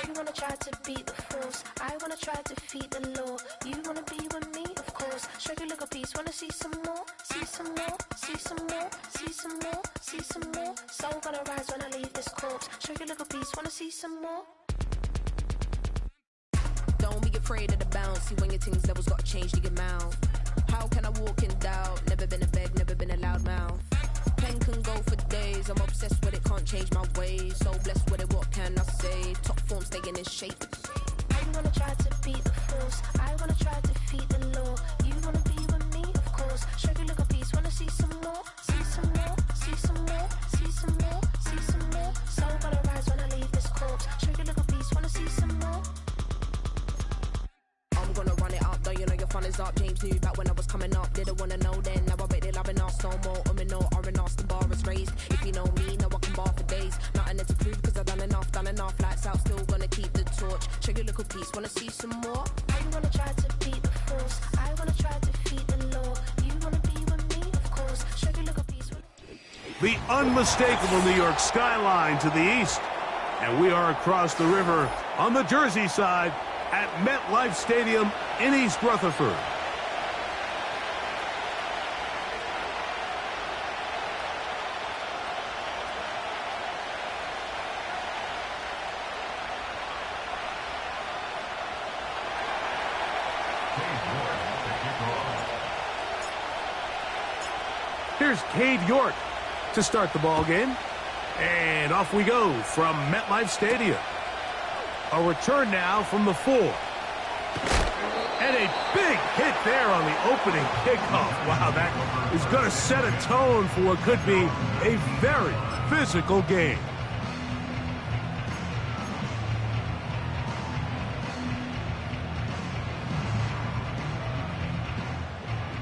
You wanna try to beat the force, I wanna try to defeat the law. You wanna be with me, of course. Show you look a piece, wanna see some more, see some more, see some more, see some more, see some more. Soul gonna rise when I leave this corpse. Show you look a piece, wanna see some more. Don't be afraid of the bounce. See when your things levels gotta change to your mouth. How can I walk in doubt? Never been a beg, never been a loud mouth. Pen can go for days. I'm obsessed with it, can't change my ways. So blessed with it, what can I say? Top form staying in shape. You wanna try to beat the force, I wanna try to defeat the law. You wanna be with me, of course. Show you look a piece, wanna see some more, see some more, see some more, see some more, see some more. Soul gonna rise when I leave this corpse. Show you look a piece, wanna see some more. I'm gonna run it up, though you know your fun is up. James knew back when I was coming up, didn't wanna know then. Now I bet they're loving us no more. No R&R's, the bar is raised. If you know me, now I can bar for days. Nothing there to prove, cause I've done enough. Lights out, still gonna keep the torch. Show you little piece, wanna see some more? You wanna try to beat the force, I wanna try to defeat the law. You wanna be with me, of course. Show you little piece. The unmistakable New York skyline to the east. And we are across the river on the Jersey side at MetLife Stadium in East Rutherford. Here's Cade York to start the ball game. And off we go from MetLife Stadium. A return now from the 4. And a big hit there on the opening kickoff. Wow, that is going to set a tone for what could be a very physical game.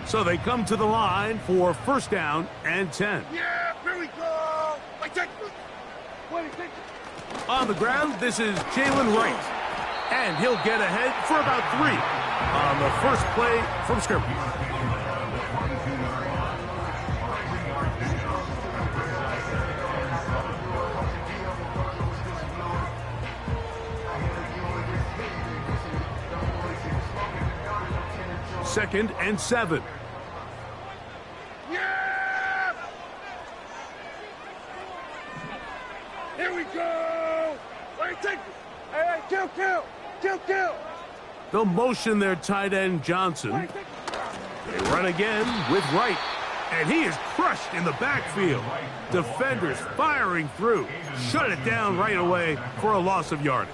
So they come to the line for first down and 10. Yeah, here we go. On the ground, this is Jalen Wright. And he'll get ahead for about 3 on the first play from scrimmage. Second and 7. Here we go! Hey, kill! They'll motion their tight end, Johnson. They run again with Wright. And he is crushed in the backfield. Defenders firing through. Shut it down right away for a loss of yardage.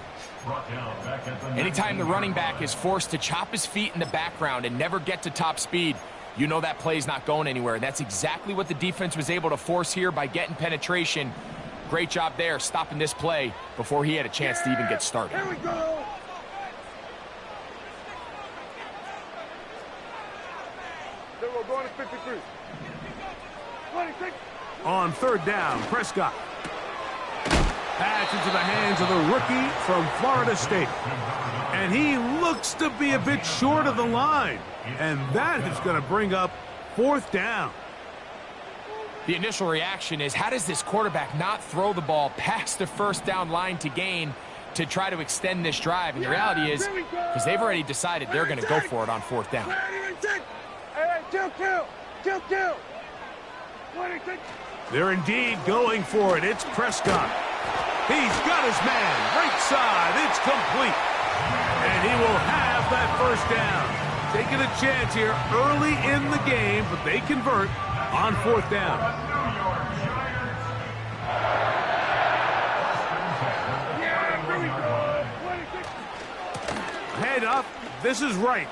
Anytime the running back is forced to chop his feet in the background and never get to top speed, you know that play's not going anywhere. That's exactly what the defense was able to force here by getting penetration. Great job there, stopping this play before he had a chance to even get started. Here we go! We're going to 53. 26. On third down, Prescott. Pass into the hands of the rookie from Florida State. And he looks to be a bit short of the line. And that is going to bring up fourth down. The initial reaction is, how does this quarterback not throw the ball past the first down line to gain to try to extend this drive? And the reality is, because they've already decided they're going to go for it on fourth down. Hey, kill! 26. They're indeed going for it. It's Prescott. He's got his man. Right side. It's complete. And he will have that first down. Taking a chance here early in the game, but they convert on fourth down. Head up. This is Wright.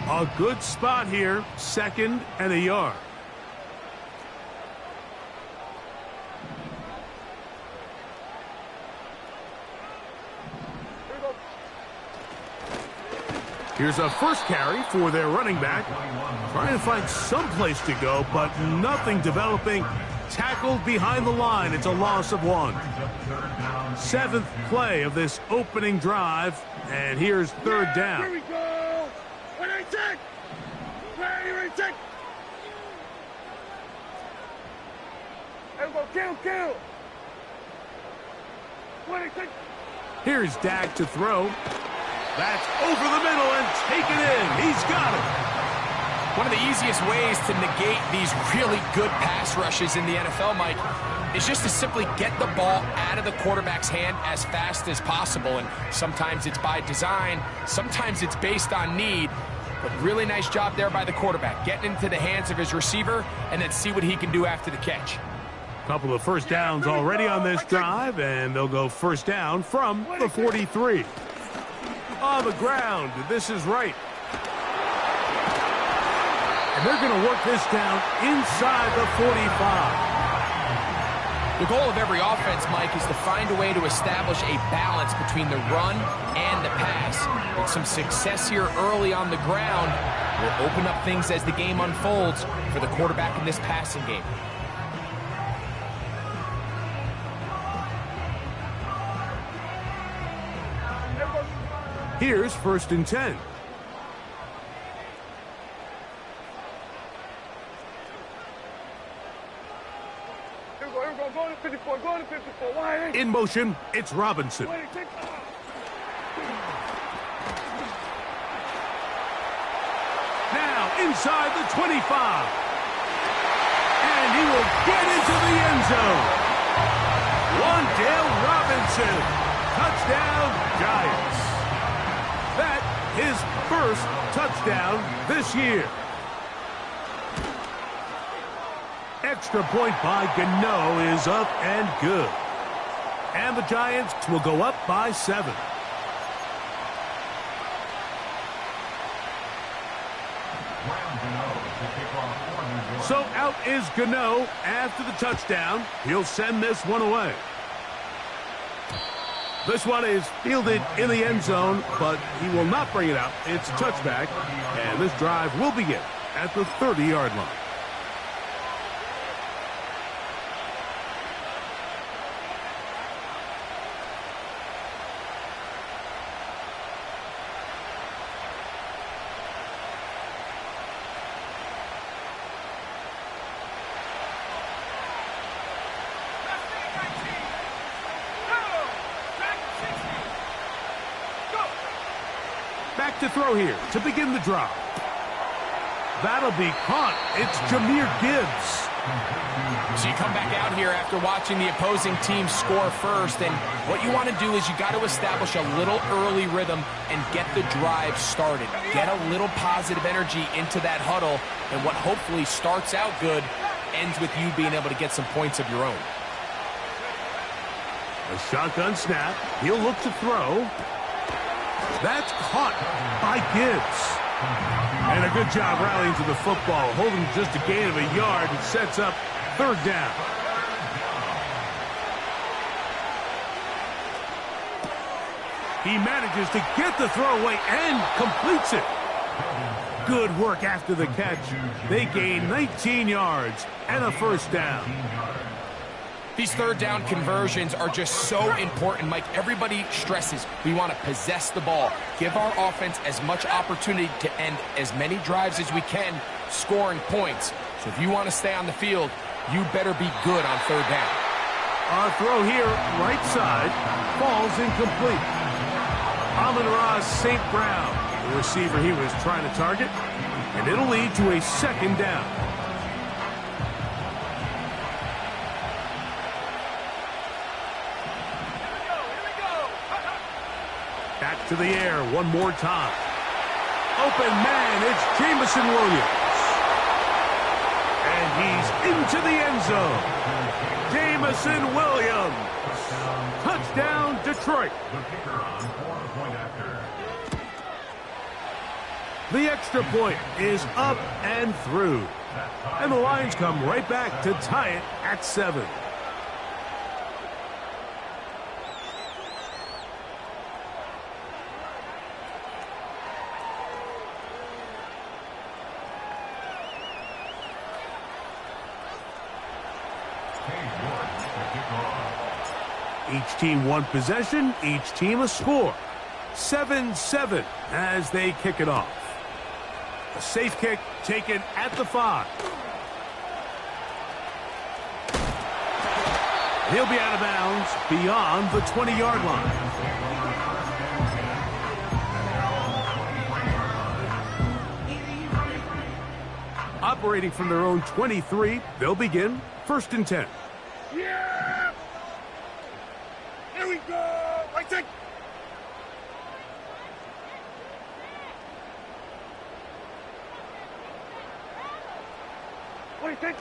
A good spot here, second and a yard. Here's a first carry for their running back. Trying to find some place to go, but nothing developing Tackled behind the line. It's a loss of 1. 7th play of this opening drive, and here's 3rd down. Here we go. When I take. Ready, take. Elbow, kill. When I take. Here's Dak to throw. That's over the middle and taken in. He's got it. One of the easiest ways to negate these really good pass rushes in the NFL, Mike, is just to simply get the ball out of the quarterback's hand as fast as possible. And sometimes it's by design, sometimes it's based on need. But really nice job there by the quarterback, getting into the hands of his receiver and then see what he can do after the catch. Couple of first downs already on this drive, and they'll go first down from the 43. On the ground, this is right. And they're going to work this down inside the 45. The goal of every offense, Mike, is to find a way to establish a balance between the run and the pass. With some success here early on the ground will open up things as the game unfolds for the quarterback in this passing game. Here's 1st and 10. Go to 54. Go to 54. Why? In motion, it's Robinson. Now inside the 25. And he will get into the end zone. Wan'Dale Robinson. Touchdown, Giants. That his first touchdown this year. Extra point by Gano is up and good. And the Giants will go up by 7. So out is Gano after the touchdown. He'll send this one away. This one is fielded in the end zone, but he will not bring it out. It's a touchback, and this drive will begin at the 30-yard line. Back to throw here to begin the drive. That'll be caught. It's Jahmyr Gibbs. So you come back out here after watching the opposing team score first, and what you want to do is you got to establish a little early rhythm and get the drive started. Get a little positive energy into that huddle, and what hopefully starts out good ends with you being able to get some points of your own. A shotgun snap. He'll look to throw. That's caught by Gibbs. And a good job rallying to the football, holding just a gain of a yard and sets up 3rd down. He manages to get the throw away and completes it. Good work after the catch. They gain 19 yards and a first down. These 3rd down conversions are just so important, Mike. Everybody stresses we want to possess the ball, give our offense as much opportunity to end as many drives as we can, scoring points. So if you want to stay on the field, you better be good on 3rd down. Our throw here, right side, falls incomplete. Amon-Ra St. Brown, the receiver he was trying to target, and it'll lead to a 2nd down. Back to the air one more time. Open man, it's Jameson Williams. And he's into the end zone. Jameson Williams. Touchdown, Detroit. The extra point is up and through. And the Lions come right back to tie it at 7. Each team one possession, each team a score. 7-7 as they kick it off. A safe kick taken at the 5. He'll be out of bounds beyond the 20-yard line. Operating from their own 23, they'll begin 1st and 10. Yeah! Here we go! Right take! What do you think?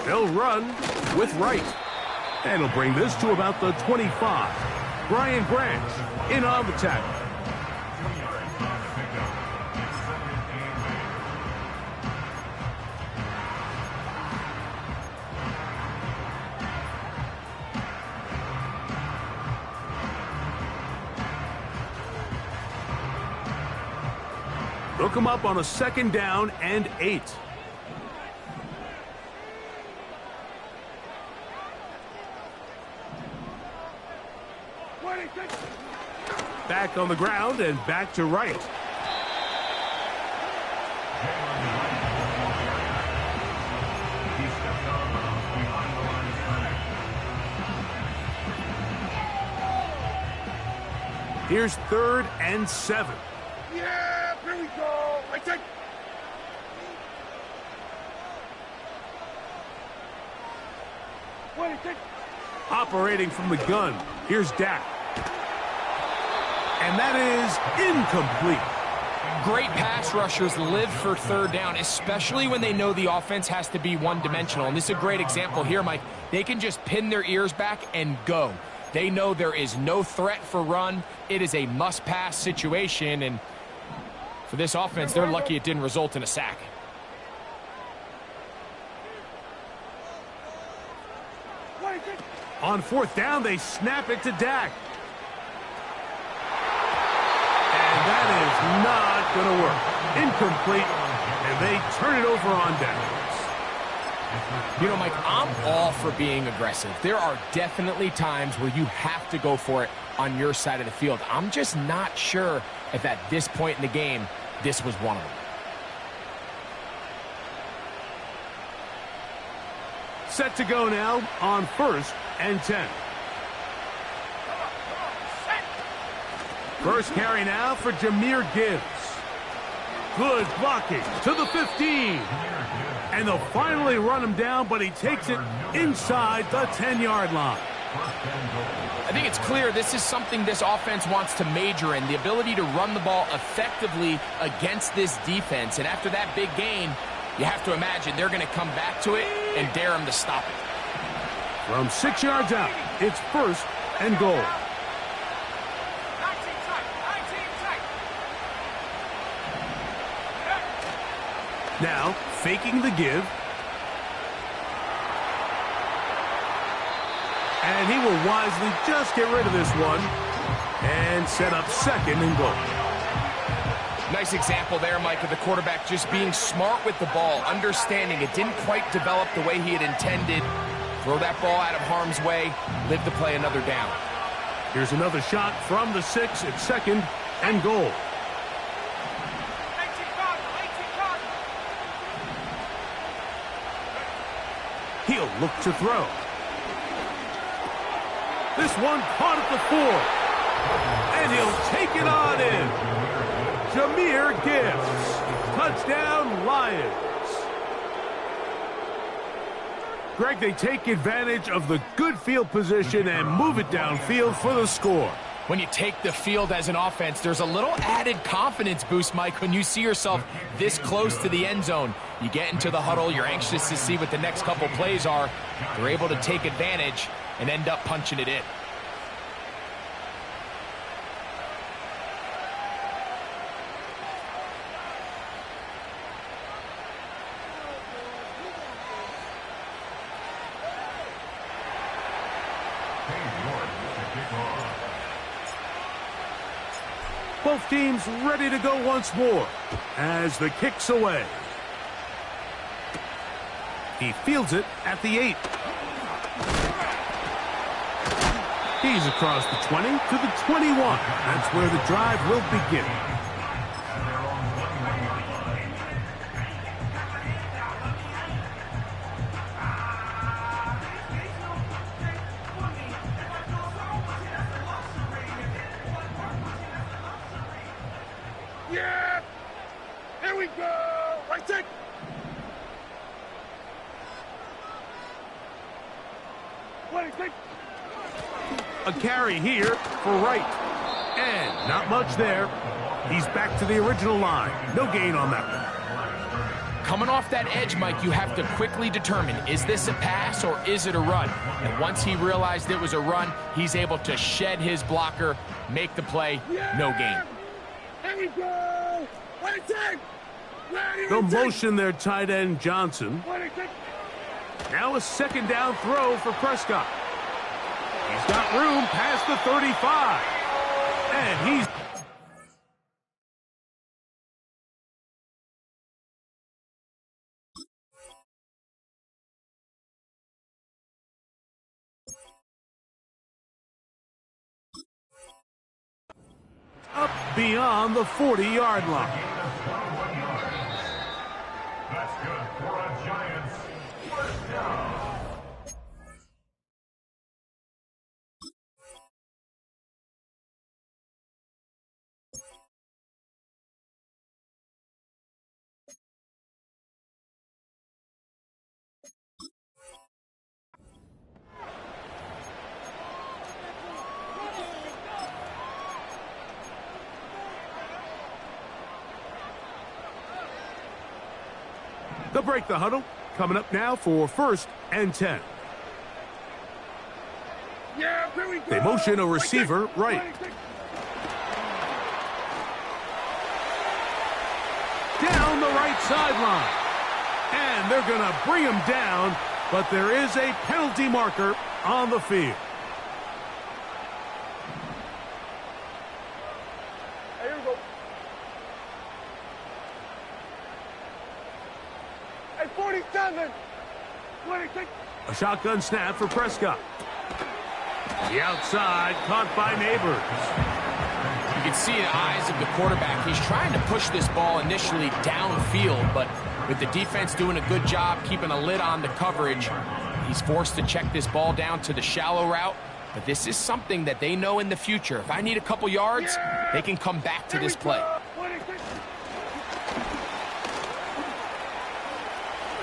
They'll run with Wright. And he'll bring this to about the 25. Brian Branch in on the tackle. They'll come up on a 2nd down and 8. Back on the ground and back to Wright. Here's 3rd and 7. Yeah, here we go. Right take. What do you think? Operating from the gun, here's Dak. And that is incomplete. Great pass rushers live for 3rd down, especially when they know the offense has to be one-dimensional. And this is a great example here, Mike. They can just pin their ears back and go. They know there is no threat for run. It is a must-pass situation, and for this offense, they're lucky it didn't result in a sack. On 4th down, they snap it to Dak. And that is not going to work. Incomplete, and they turn it over on downs. You know, Mike, I'm all for being aggressive. There are definitely times where you have to go for it on your side of the field. I'm just not sure if at this point in the game, this was one of them. Set to go now on 1st and 10. First carry now for Jahmyr Gibbs. Good blocking to the 15. And they'll finally run him down, but he takes it inside the 10-yard line. I think it's clear this is something this offense wants to major in, the ability to run the ball effectively against this defense. And after that big gain, you have to imagine they're going to come back to it and dare him to stop it. From 6 yards out, it's 1st and goal. Now, faking the give. And he will wisely just get rid of this one and set up 2nd and goal. Nice example there, Mike, of the quarterback just being smart with the ball, understanding it didn't quite develop the way he had intended. Throw that ball out of harm's way, live to play another down. Here's another shot from the 6 at 2nd and goal. He'll look to throw. This one caught at the 4. And he'll take it on in. Jahmyr Gibbs. Touchdown, Lions. Greg, they take advantage of the good field position and move it downfield for the score. When you take the field as an offense, there's a little added confidence boost, Mike, when you see yourself this close to the end zone. You get into the huddle, you're anxious to see what the next couple plays are. They're able to take advantage and end up punching it in. Both teams ready to go once more as the kick's away. He fields it at the 8. He's across the 20 to the 21. That's where the drive will begin. Yeah! Here we go! Right take! A carry here for Wright. And not much there. He's back to the original line. No gain on that one. Coming off that edge, Mike, you have to quickly determine, is this a pass or is it a run? And once he realized it was a run, he's able to shed his blocker, make the play, no gain. Here we go! Right take! They'll motion their tight end, Johnson. Now a second down throw for Prescott. He's got room past the 35. And he's... up beyond the 40-yard line. That's good for a Giants first down. They'll break the huddle. Coming up now for 1st and 10. Yeah, here we go. They motion a receiver right. Down the right sideline. And they're going to bring him down, but there is a penalty marker on the field. Here we go. Hey, 47. 26. A shotgun snap for Prescott. The outside caught by Neighbors. You can see in the eyes of the quarterback, he's trying to push this ball initially downfield, but with the defense doing a good job keeping a lid on the coverage, he's forced to check this ball down to the shallow route. But this is something that they know in the future. If I need a couple yards, they can come back to this play.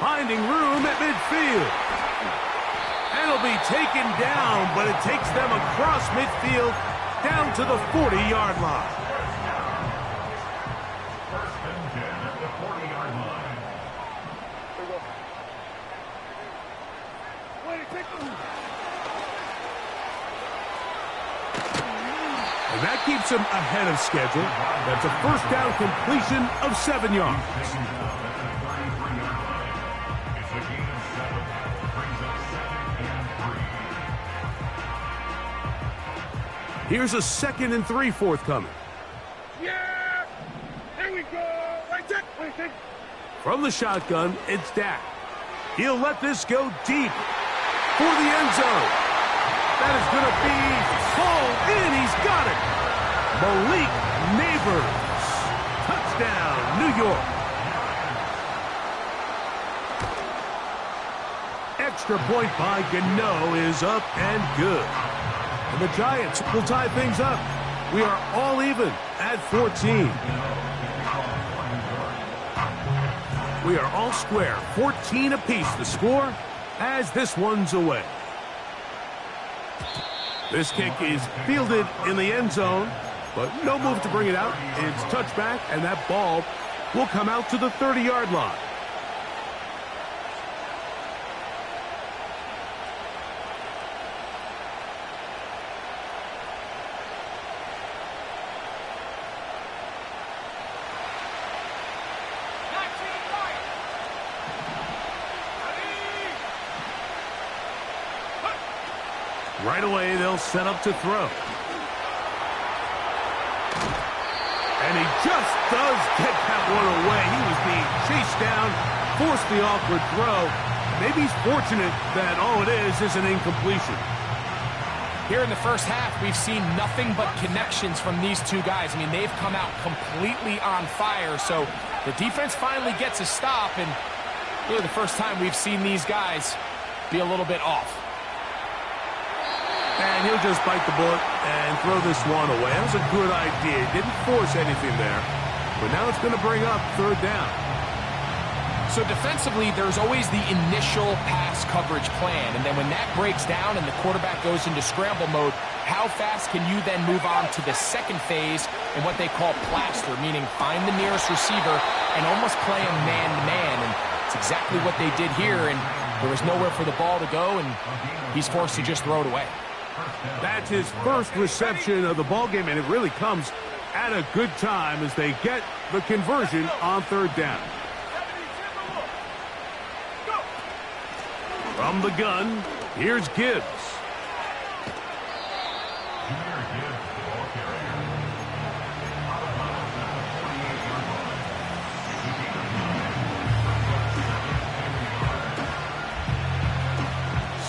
Finding room at midfield. And it'll be taken down, but it takes them across midfield down to the 40-yard line. First and 10 at the 40-yard line. And that keeps him ahead of schedule. That's a first down completion of 7 yards. Here's a 2nd and 3 forthcoming. Yeah! Here we go! Right there! From the shotgun, it's Dak. He'll let this go deep for the end zone. That is going to be hauled in. He's got it. Malik Neighbors. Touchdown, New York. Extra point by Gano is up and good. And the Giants will tie things up. We are all even at 14. We are all square, 14 apiece the score as this one's away. This kick is fielded in the end zone, but no move to bring it out. It's touchback, and that ball will come out to the 30-yard line. Right away, they'll set up to throw. And he just does get that one away. He was being chased down, forced the awkward throw. Maybe he's fortunate that all it is an incompletion. Here in the first half, we've seen nothing but connections from these two guys. I mean, they've come out completely on fire, so the defense finally gets a stop, and really the first time we've seen these guys be a little bit off. And he'll just bite the bullet and throw this one away. That was a good idea. Didn't force anything there, but now it's going to bring up third down. So defensively, there's always the initial pass coverage plan, and then when that breaks down and the quarterback goes into scramble mode, how fast can you then move on to the second phase in what they call plaster, meaning find the nearest receiver and almost play him man-to-man, and it's exactly what they did here, and there was nowhere for the ball to go, and he's forced to just throw it away. That's his first reception of the ballgame, and it really comes at a good time as they get the conversion on third down. From the gun, here's Gibbs.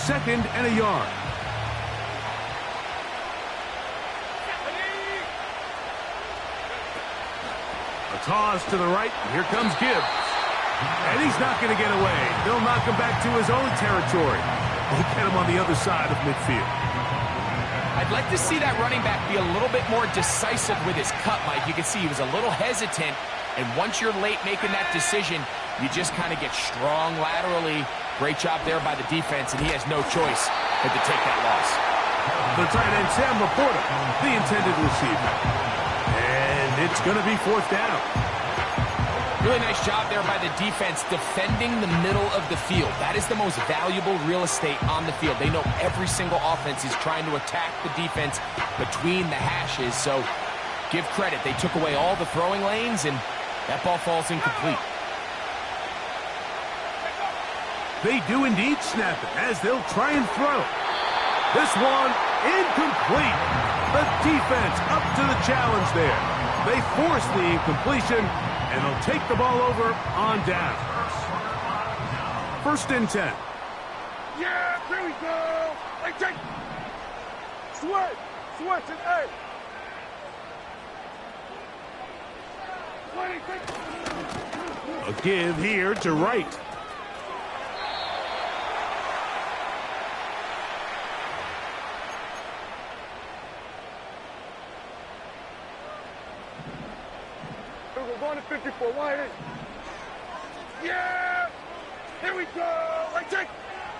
Second and a yard. A toss to the right. Here comes Gibbs. And he's not going to get away. They'll knock him back to his own territory. They'll get him on the other side of midfield. I'd like to see that running back be a little bit more decisive with his cut, Mike. You can see he was a little hesitant, and once you're late making that decision, you just kind of get strong laterally. Great job there by the defense, and he has no choice but to take that loss. The tight end, Sam Laporta, the intended receiver. And it's going to be fourth down. Really nice job there by the defense defending the middle of the field. That is the most valuable real estate on the field. They know every single offense is trying to attack the defense between the hashes, so give credit. They took away all the throwing lanes, and that ball falls incomplete. They do indeed snap it as they'll try and throw. This one incomplete. The defense up to the challenge there. They force the incompletion, and they'll take the ball over on down. First and 10. Yeah, here we go. Hey, take. Switch and hey. 20, A give here to Wright. We're going to 54. Wide in. Yeah. Here we go. Hey, take.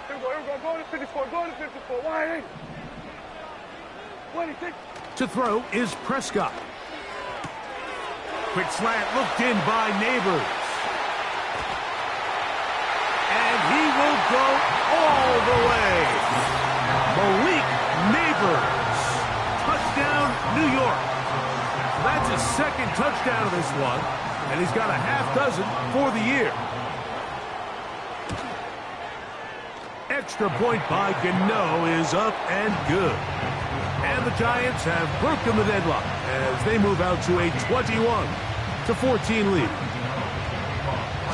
Here we go. Going to 54. Going to 54. Wide in. 20, take. To throw is Prescott. Quick slant looked in by Neighbors. And he will go all the way. Malik Neighbors. Touchdown, New York. That's his second touchdown of this one, and he's got a half dozen for the year. Extra point by Gano is up and good. And the Giants have broken the deadlock as they move out to a 21-14 lead.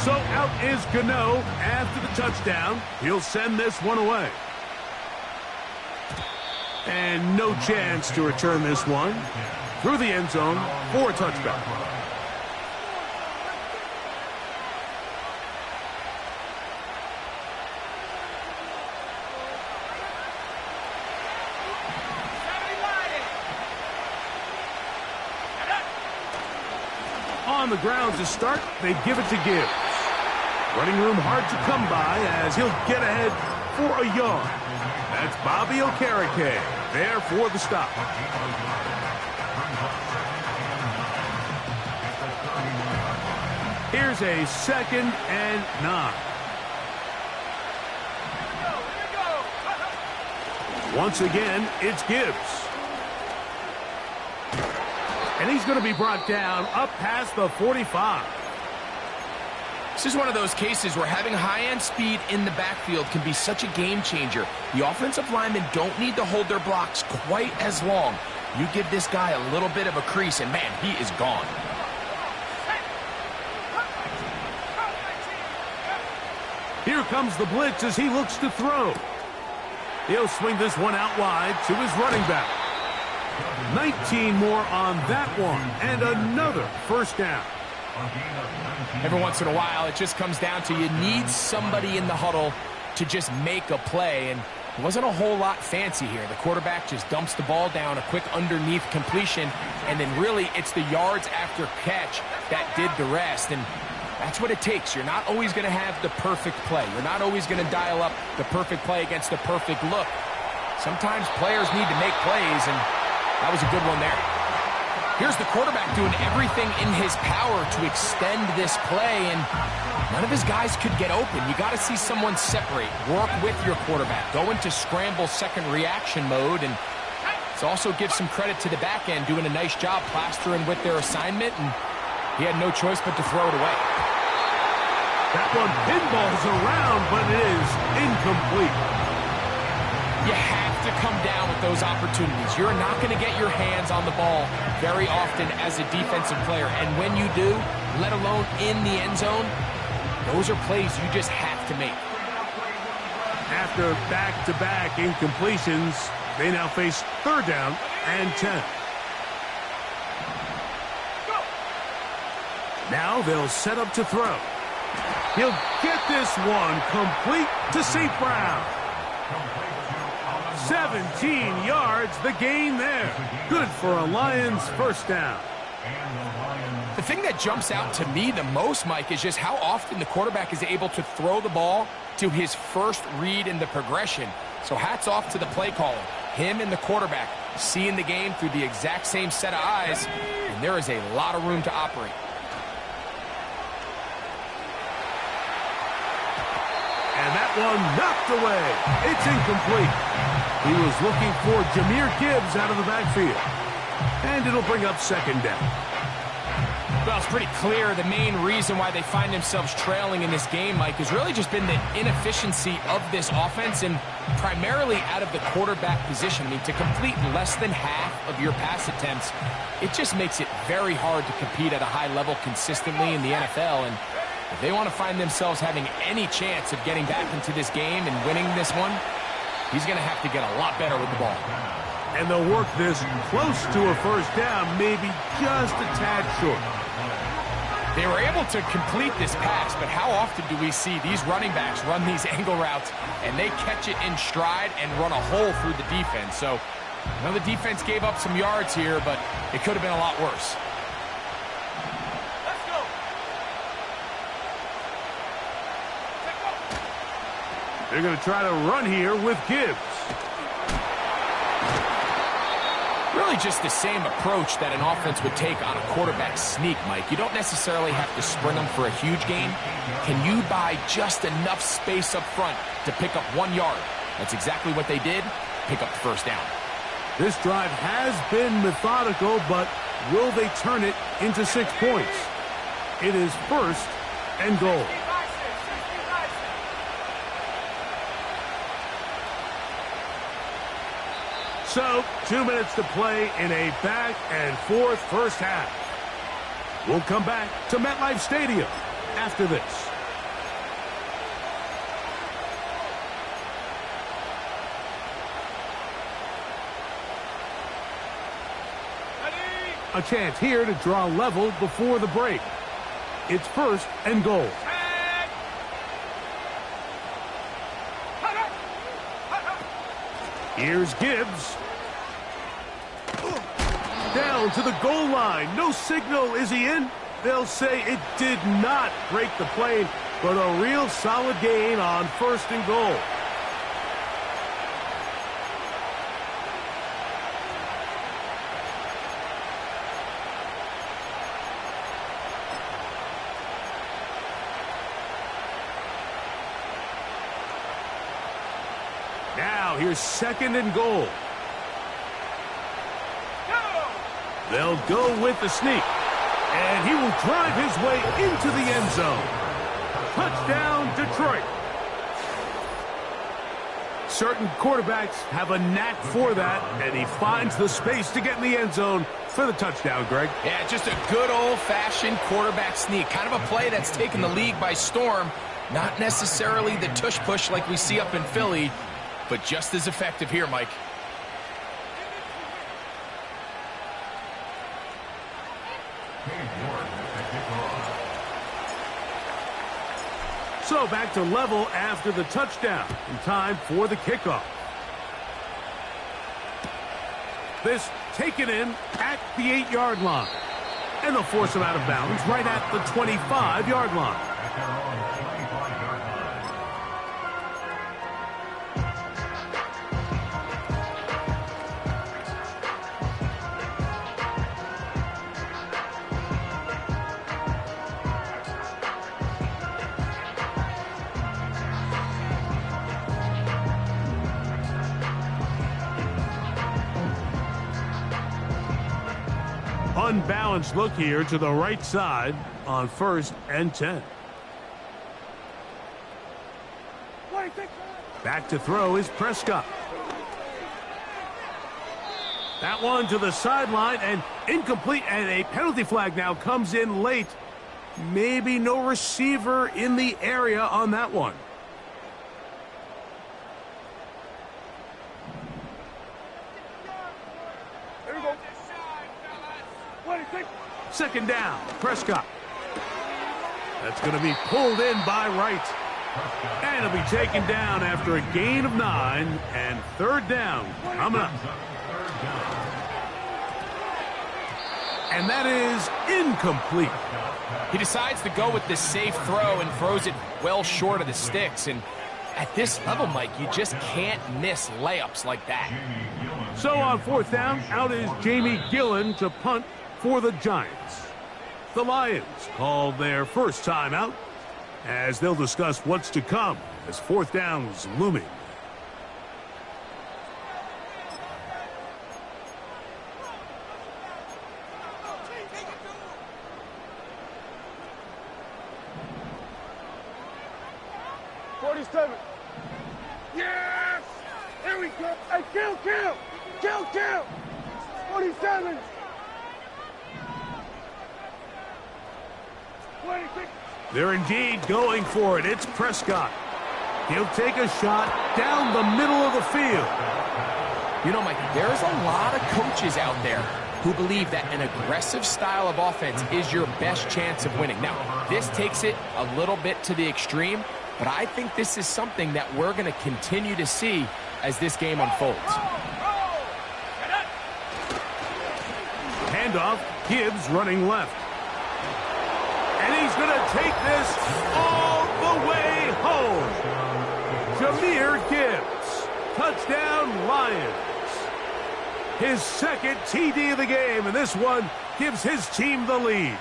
So out is Gano after the touchdown. He'll send this one away. And no chance to return this one through the end zone for a touchback. On the ground to start, they give it to Gibbs. Running room hard to come by as he'll get ahead for a yard. That's Bobby Okereke there for the stop. Here's a 2nd and 9. Once again, it's Gibbs. And he's going to be brought down up past the 45. This is one of those cases where having high-end speed in the backfield can be such a game changer. The offensive linemen don't need to hold their blocks quite as long. You give this guy a little bit of a crease, and man, he is gone. Here comes the blitz as he looks to throw. He'll swing this one out wide to his running back. 19 more on that one, and another first down. Every once in a while, it just comes down to you need somebody in the huddle to just make a play, and it wasn't a whole lot fancy here. The quarterback just dumps the ball down, a quick underneath completion, and then really it's the yards after catch that did the rest, and that's what it takes. You're not always going to have the perfect play. You're not always going to dial up the perfect play against the perfect look. Sometimes players need to make plays, and that was a good one there. Here's the quarterback doing everything in his power to extend this play, and none of his guys could get open. You got to see someone separate, work with your quarterback, go into scramble second reaction mode, and let's also give some credit to the back end doing a nice job plastering with their assignment, and he had no choice but to throw it away. That one pinballs around, but it is incomplete. You have to come down with those opportunities. You're not going to get your hands on the ball very often as a defensive player. And when you do, let alone in the end zone, those are plays you just have to make. After back-to-back incompletions, they now face third down and 10. Now they'll set up to throw. He'll get this one complete to St. Brown. 17 yards, the gain there. Good for a Lions first down. The thing that jumps out to me the most, Mike, is just how often the quarterback is able to throw the ball to his first read in the progression. So hats off to the play caller. Him and the quarterback seeing the game through the exact same set of eyes, and there is a lot of room to operate. And that one knocked away. It's incomplete. He was looking for Jahmyr Gibbs out of the backfield. And it'll bring up second down. Well, it's pretty clear the main reason why they find themselves trailing in this game, Mike, has really just been the inefficiency of this offense and primarily out of the quarterback position. I mean, to complete less than half of your pass attempts, it just makes it very hard to compete at a high level consistently in the NFL. And if they want to find themselves having any chance of getting back into this game and winning this one, he's going to have to get a lot better with the ball. And they'll work this close to a first down, maybe just a tad short. They were able to complete this pass, but how often do we see these running backs run these angle routes and they catch it in stride and run a hole through the defense? So, I know the defense gave up some yards here, but it could have been a lot worse. They're going to try to run here with Gibbs. Really just the same approach that an offense would take on a quarterback sneak, Mike. You don't necessarily have to sprint them for a huge gain. Can you buy just enough space up front to pick up 1 yard? That's exactly what they did. Pick up the first down. This drive has been methodical, but will they turn it into 6 points? It is first and goal. So, 2 minutes to play in a back-and-forth first half. We'll come back to MetLife Stadium after this. A chance here to draw level before the break. It's first and goal. Here's Gibbs. Down to the goal line. No signal. Is he in? They'll say it did not break the plane, but a real solid gain on first and goal. Now here's second and goal. They'll go with the sneak. And he will drive his way into the end zone. Touchdown, Detroit. Certain quarterbacks have a knack for that, and he finds the space to get in the end zone for the touchdown, Greg. Yeah, just a good old-fashioned quarterback sneak. Kind of a play that's taken the league by storm. Not necessarily the tush-push like we see up in Philly, but just as effective here, Mike. So back to level after the touchdown. In time for the kickoff. This taken in at the 8-yard line. And they'll force him out of bounds right at the 25-yard line. Unbalanced look here to the right side on 1st and 10. Back to throw is Prescott. That one to the sideline and incomplete, and a penalty flag now comes in late. Maybe no receiver in the area on that one. Second down, Prescott. That's going to be pulled in by Wright. And it'll be taken down after a gain of 9, and 3rd down coming up. And that is incomplete. He decides to go with the safe throw and throws it well short of the sticks. And at this level, Mike, you just can't miss layups like that. So on 4th down, out is Jamie Gillen to punt for the Giants. The Lions called their first timeout as they'll discuss what's to come as 4th down's looming. Yes! Here we go! Hey, kill! 47! 26! They're indeed going for it. It's Prescott. He'll take a shot down the middle of the field. You know, Mike, there's a lot of coaches out there who believe that an aggressive style of offense is your best chance of winning. Now, this takes it a little bit to the extreme, but I think this is something that we're going to continue to see as this game unfolds. Handoff, Gibbs running left. And he's going to take this all the way home. Jahmyr Gibbs, touchdown Lions. His 2nd TD of the game, and this one gives his team the lead.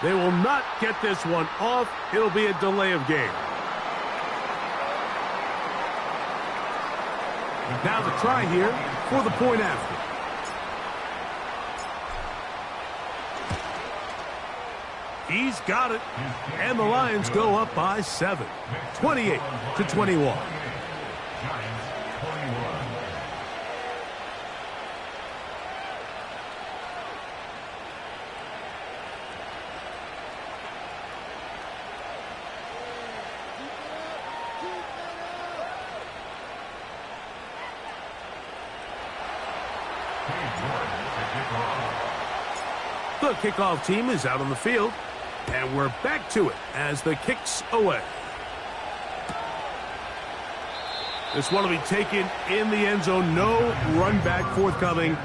They will not get this one off. It'll be a delay of game. Now the try here for the point after. He's got it. And the Lions go up by 7. 28-21. The kickoff team is out on the field, and we're back to it as the kick's away. This one will be taken in the end zone. No run back forthcoming,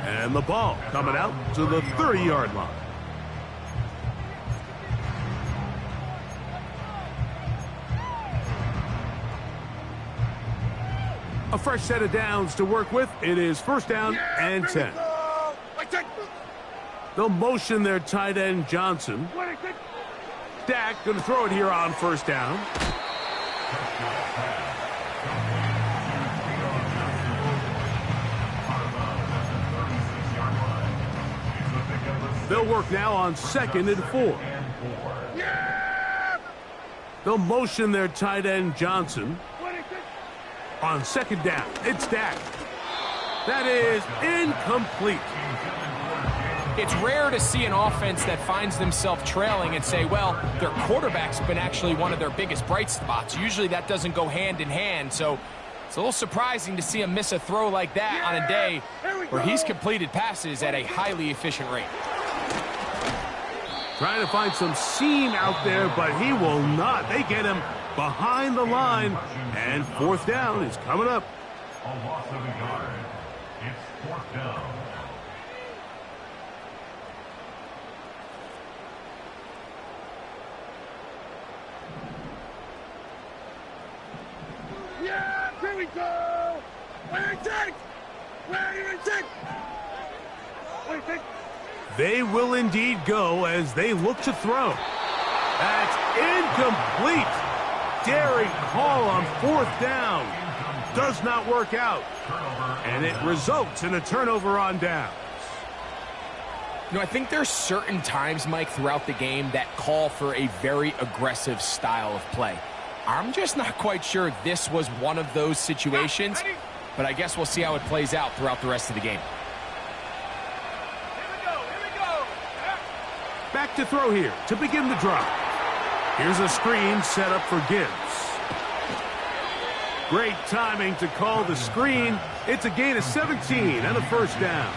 and the ball coming out to the 30-yard line. A fresh set of downs to work with. It is 1st down and 10. They'll motion their tight end, Johnson. Dak going to throw it here on 1st down. They'll work now on 2nd and 4. They'll motion their tight end Johnson. On 2nd down, it's Dak. That is incomplete. It's rare to see an offense that finds themselves trailing and say, well, their quarterback's been actually one of their biggest bright spots. Usually that doesn't go hand in hand, so it's a little surprising to see him miss a throw like that on a day where he's completed passes at a highly efficient rate. Trying to find some seam out there, but he will not. They get him behind the line, and 4th down is coming up. A loss of a yard. It's 4th down. Yeah, here we go. Where take? They will indeed go as they look to throw. That's incomplete. Daring call on 4th down. Does not work out. And it results in a turnover on downs. You know, I think there's certain times, Mike, throughout the game that call for a very aggressive style of play. I'm just not quite sure this was one of those situations, but I guess we'll see how it plays out throughout the rest of the game. Back to throw here to begin the drive. Here's a screen set up for Gibbs. Great timing to call the screen. It's a gain of 17 and a 1st down.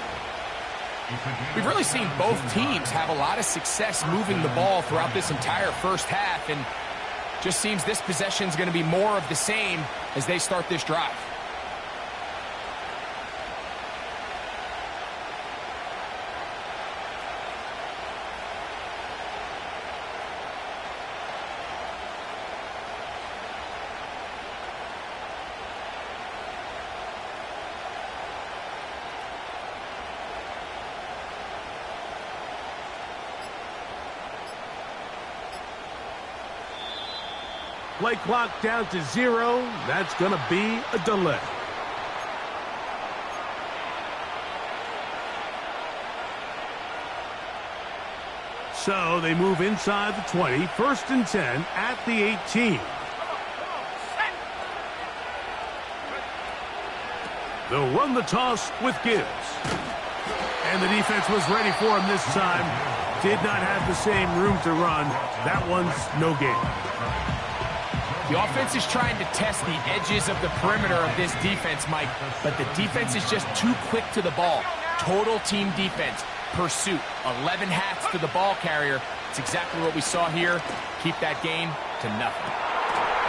We've really seen both teams have a lot of success moving the ball throughout this entire first half, and just seems this possession is going to be more of the same as they start this drive. Play clock down to 0. That's going to be a delay. So they move inside the 20. 1st and 10 at the 18. They'll run the toss with Gibbs. And the defense was ready for him this time. Did not have the same room to run. That one's no gain. The offense is trying to test the edges of the perimeter of this defense, Mike, but the defense is just too quick to the ball. Total team defense, pursuit, 11 hats to the ball carrier. It's exactly what we saw here. Keep that gain to nothing.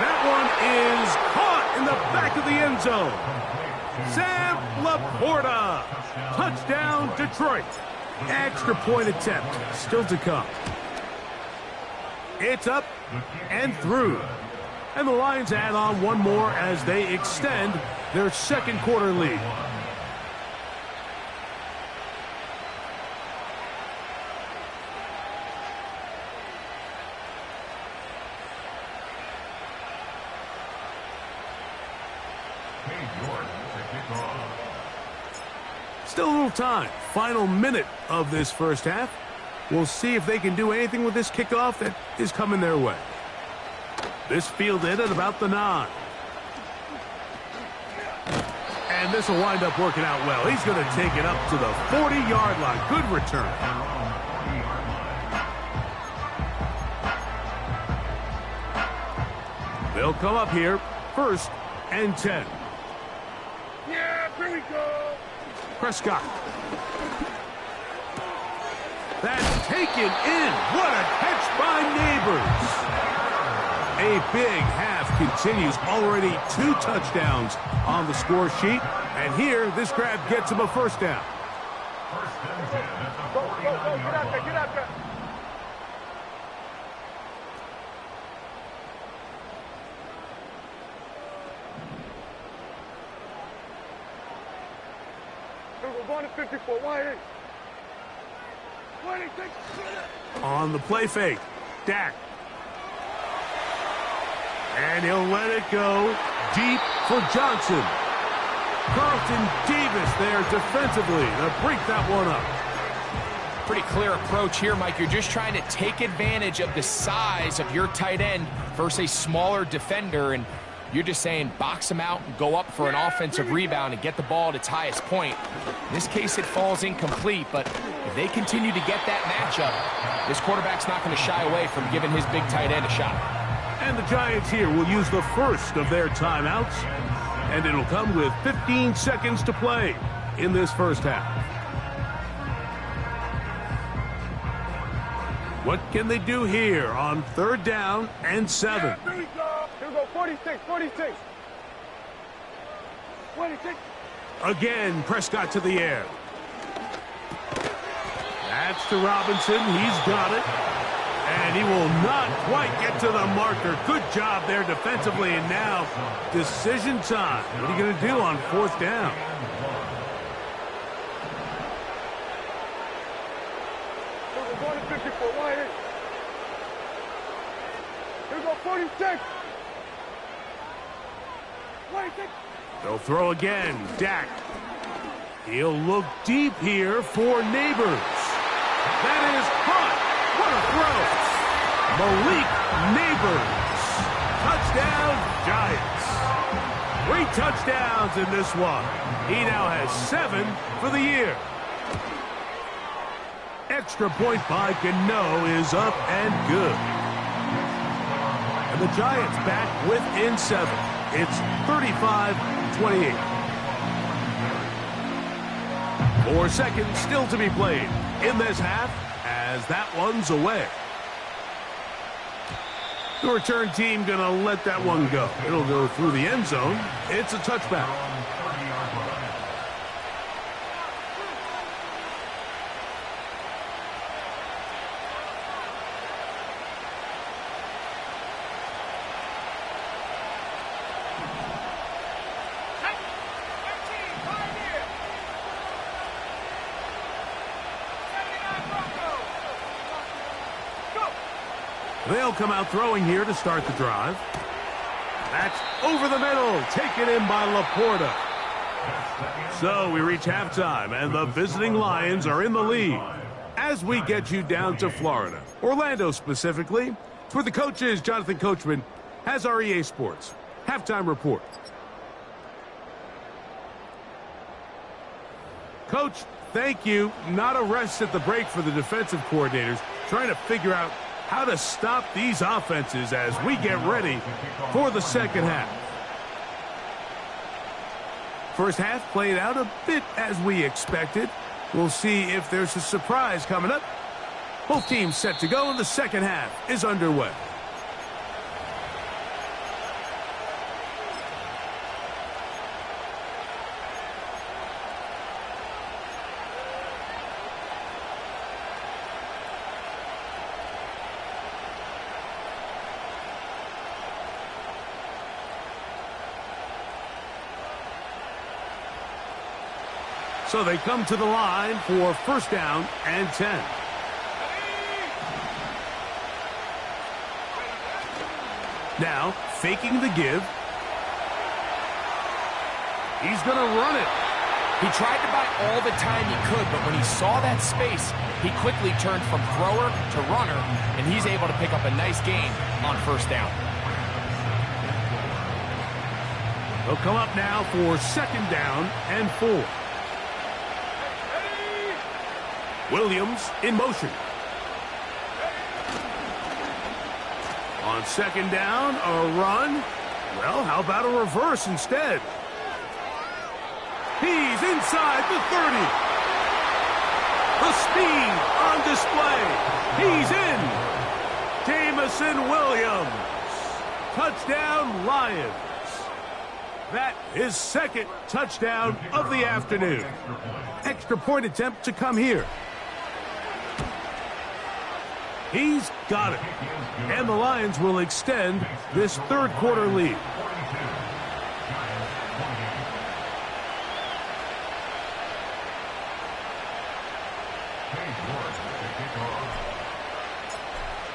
That one is caught in the back of the end zone. Sam Laporta. Touchdown, Detroit. Extra point attempt still to come. It's up and through. And the Lions add on one more as they extend their 2nd quarter lead. Still a little time. Final minute of this first half. We'll see if they can do anything with this kickoff that is coming their way. This fielded at about the 9. And this will wind up working out well. He's going to take it up to the 40-yard line. Good return. They'll come up here, 1st and 10. Yeah, here we go. Prescott. That's taken in. What a catch by Neighbors. A big half continues. Already 2 touchdowns on the score sheet. And here, this grab gets him a 1st down. Go, get out there. We're going to 54. Why? On the play fake, Dak. And he'll let it go deep for Johnson. Carlton Davis there defensively to break that one up. Pretty clear approach here, Mike. You're just trying to take advantage of the size of your tight end versus a smaller defender, and you're just saying box him out and go up for an offensive rebound and get the ball at its highest point. In this case, it falls incomplete, but if they continue to get that matchup, this quarterback's not going to shy away from giving his big tight end a shot. And the Giants here will use the first of their timeouts, and it'll come with 15 seconds to play in this first half. What can they do here on 3rd down and 7? Here we go. Here we go. 46, 46. 46. Again, Prescott to the air. That's to Robinson. He's got it. And he will not quite get to the marker. Good job there defensively. And now, decision time. What are you going to do on 4th down? We're going to 54. Wide in. Here we go. 46. 46. They'll throw again. Dak. He'll look deep here for Neighbors. That is caught. What a throw. Malik Neighbors. Touchdown, Giants. 3 touchdowns in this one. He now has 7 for the year. Extra point by Gano is up and good. And the Giants back within 7. It's 35-28. 4 seconds still to be played in this half as that one's away. The return team going to let that one go. It'll go through the end zone. It's a touchback. They'll come out throwing here to start the drive. That's over the middle, taken in by Laporta. So we reach halftime, and the visiting Lions are in the lead. As we get you down to Florida, Orlando specifically, for the coaches, Jonathan Coachman has our EA Sports halftime report. Coach, thank you. Not a rest at the break for the defensive coordinators, trying to figure out how to stop these offenses as we get ready for the second half. First half played out a bit as we expected. We'll see if there's a surprise coming up. Both teams set to go, and the second half is underway. So they come to the line for first down and 10. Now, faking the give. He's going to run it. He tried to buy all the time he could, but when he saw that space, he quickly turned from thrower to runner, and he's able to pick up a nice gain on first down. They'll come up now for second down and 4. Williams in motion. On second down, a run. Well, how about a reverse instead? He's inside the 30. The speed on display. He's in. Jameson Williams. Touchdown, Lions. That is second touchdown of the afternoon. Extra point attempt to come here. He's got it. And the Lions will extend this third quarter lead.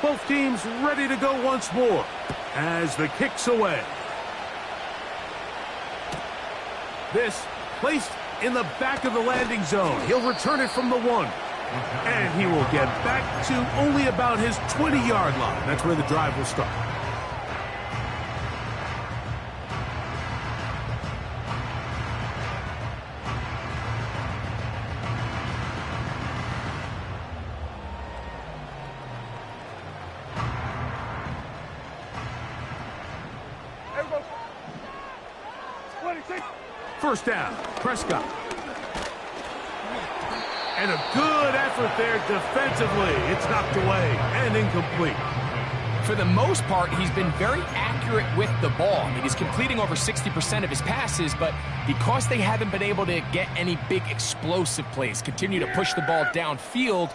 Both teams ready to go once more as the kick's away. This placed in the back of the landing zone. He'll return it from the 1. And he will get back to only about his 20-yard line. That's where the drive will start. First down, Prescott. And a good effort there defensively. It's knocked away and incomplete. For the most part, he's been very accurate with the ball. I mean, he's completing over 60% of his passes, but because they haven't been able to get any big explosive plays, continue to push the ball downfield,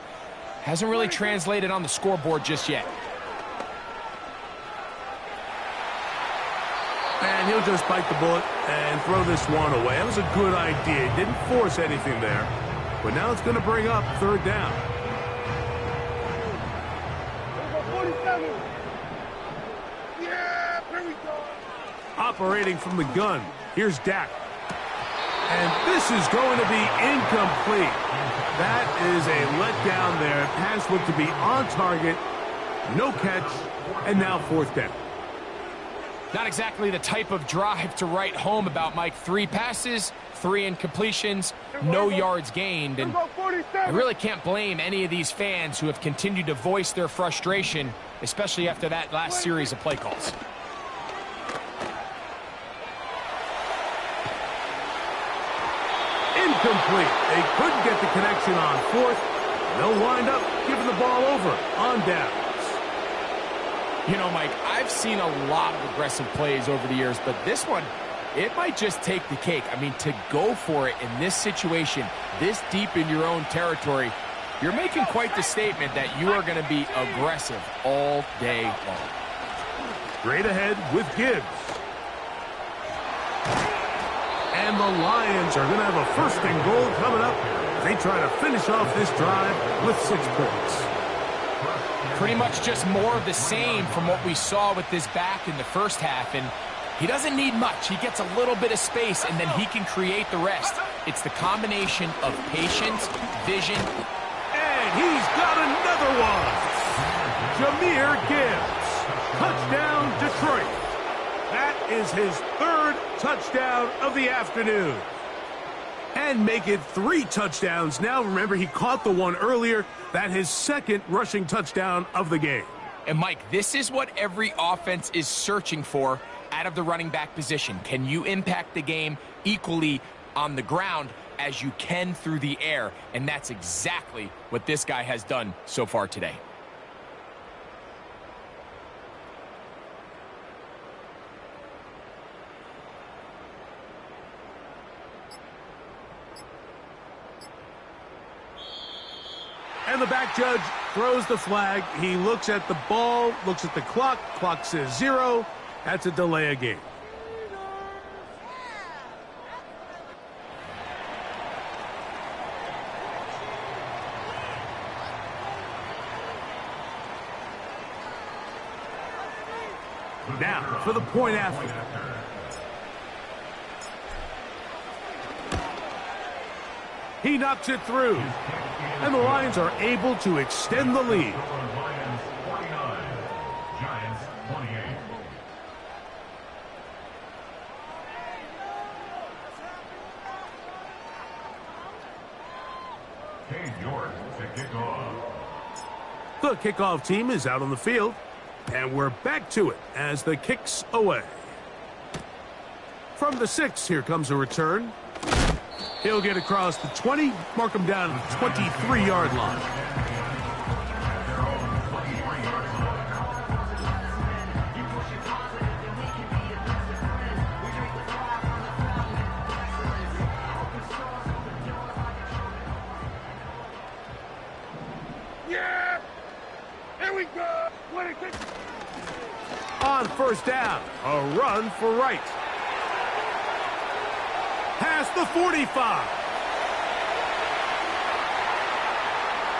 hasn't really translated on the scoreboard just yet. And he'll just bite the bullet and throw this one away. That was a good idea. Didn't force anything there. But now it's going to bring up third down. Yeah, here we go. Operating from the gun. Here's Dak. And this is going to be incomplete. That is a letdown there. Pass looked to be on target. No catch. And now fourth down. Not exactly the type of drive to write home about, Mike. 3 passes, 3 incompletions, no yards gained. And I really can't blame any of these fans who have continued to voice their frustration, especially after that last series of play calls. Incomplete. They couldn't get the connection on fourth. They'll wind up giving the ball over on downs. You know, Mike, I've seen a lot of aggressive plays over the years, but this one, it might just take the cake. I mean, to go for it in this situation, this deep in your own territory, you're making quite the statement that you are going to be aggressive all day long. Straight ahead with Gibbs. And the Lions are going to have a first and goal coming up. They try to finish off this drive with 6 points. Pretty much just more of the same from what we saw with this back in the first half. And he doesn't need much. He gets a little bit of space, and then he can create the rest. It's the combination of patience, vision. And he's got another one. Jahmyr Gibbs. Touchdown, Detroit. That is his 3rd touchdown of the afternoon. And make it 3 touchdowns now. Remember, he caught the one earlier. That his 2nd rushing touchdown of the game. And, Mike, this is what every offense is searching for out of the running back position. Can you impact the game equally on the ground as you can through the air? And that's exactly what this guy has done so far today. And the back judge throws the flag. He looks at the ball, looks at the clock. Clock says 0. That's a delay of game. Now for the point after. He knocks it through. And the Lions are able to extend the lead. Lions 49, Giants 28. Cade York to kick off. The kickoff team is out on the field. And we're back to it as the kick's away. From the 6, here comes a return. He'll get across the 20, mark him down at the 23-yard line. Yeah! Here we go! On first down, a run for Wright. Past the 45.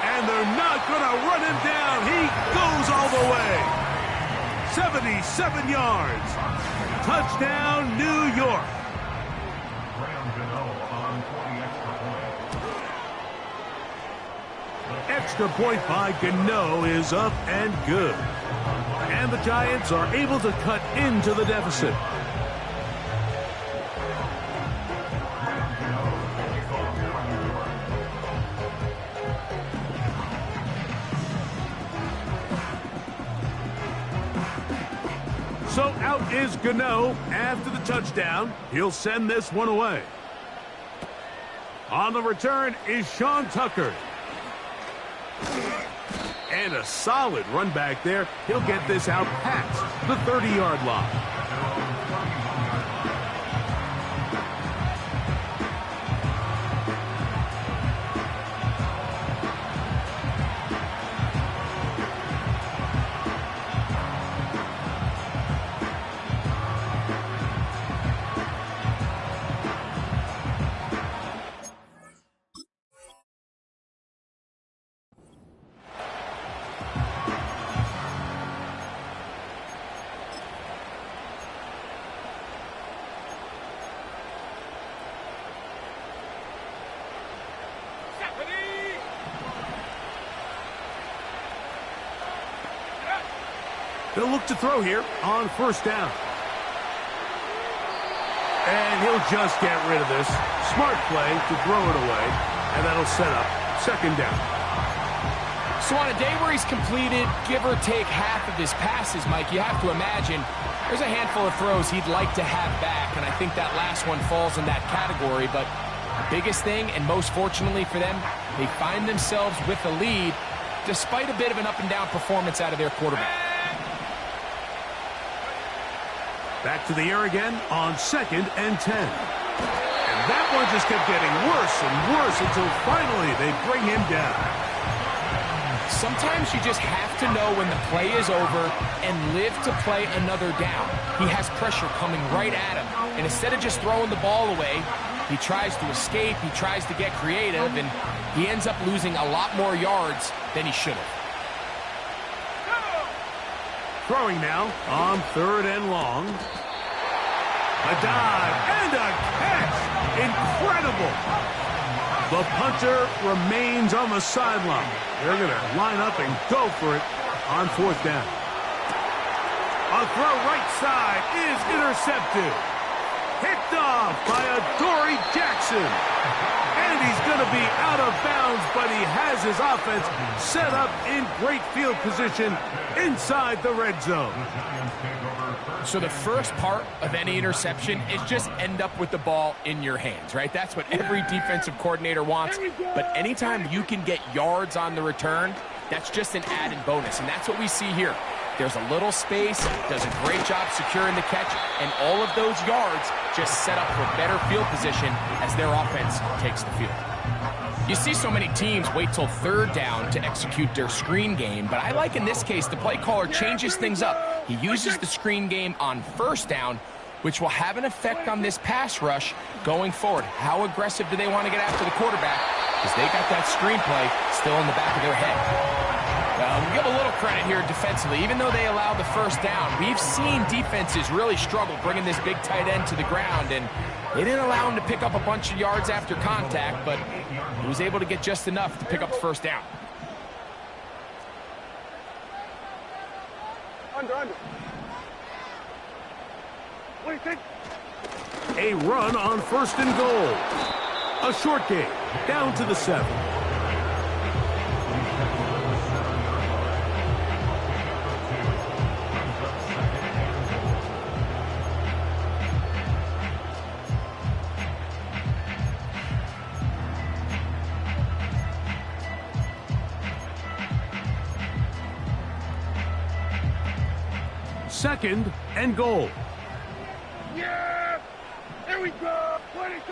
And they're not going to run him down. He goes all the way. 77 yards. Touchdown, New York. Graham Gano on 20 extra points. The Extra point by Gano is up and good. And the Giants are able to cut into the deficit. So out is Gano after the touchdown. He'll send this one away. On the return is Sean Tucker. And a solid run back there. He'll get this out past the 30-yard line. They'll look to throw here on first down. And he'll just get rid of this. Smart play to throw it away. And that'll set up second down. So on a day where he's completed, give or take half of his passes, Mike, you have to imagine there's a handful of throws he'd like to have back. And I think that last one falls in that category. But the biggest thing, and most fortunately for them, they find themselves with the lead despite a bit of an up-and-down performance out of their quarterback. Back to the air again on 2nd and 10. And that one just kept getting worse and worse until finally they bring him down. Sometimes you just have to know when the play is over and live to play another down. He has pressure coming right at him. And instead of just throwing the ball away, he tries to escape, he tries to get creative, and he ends up losing a lot more yards than he should have. Throwing now on 3rd and long. A dive and a catch. Incredible. The punter remains on the sideline. They're going to line up and go for it on 4th down. A throw right side is intercepted. Picked off by Adoree Jackson. And he's going to be out of bounds, but he has his offense set up in great field position inside the red zone. So the first part of any interception is just end up with the ball in your hands, right? That's what every defensive coordinator wants. But anytime you can get yards on the return, that's just an added bonus. And that's what we see here. There's a little space, does a great job securing the catch, and all of those yards just set up for better field position as their offense takes the field. You see so many teams wait till 3rd down to execute their screen game, but I like in this case the play caller changes things up. He uses the screen game on 1st down, which will have an effect on this pass rush going forward. How aggressive do they want to get after the quarterback? Because they got that screen play still in the back of their head. We give a little credit here defensively. Even though they allowed the 1st down, we've seen defenses really struggle bringing this big tight end to the ground, and they didn't allow him to pick up a bunch of yards after contact, but he was able to get just enough to pick up the 1st down. Under. What do you think? A run on 1st and goal. A short game down to the 7. Second and goal. Yeah! Here we go! 26.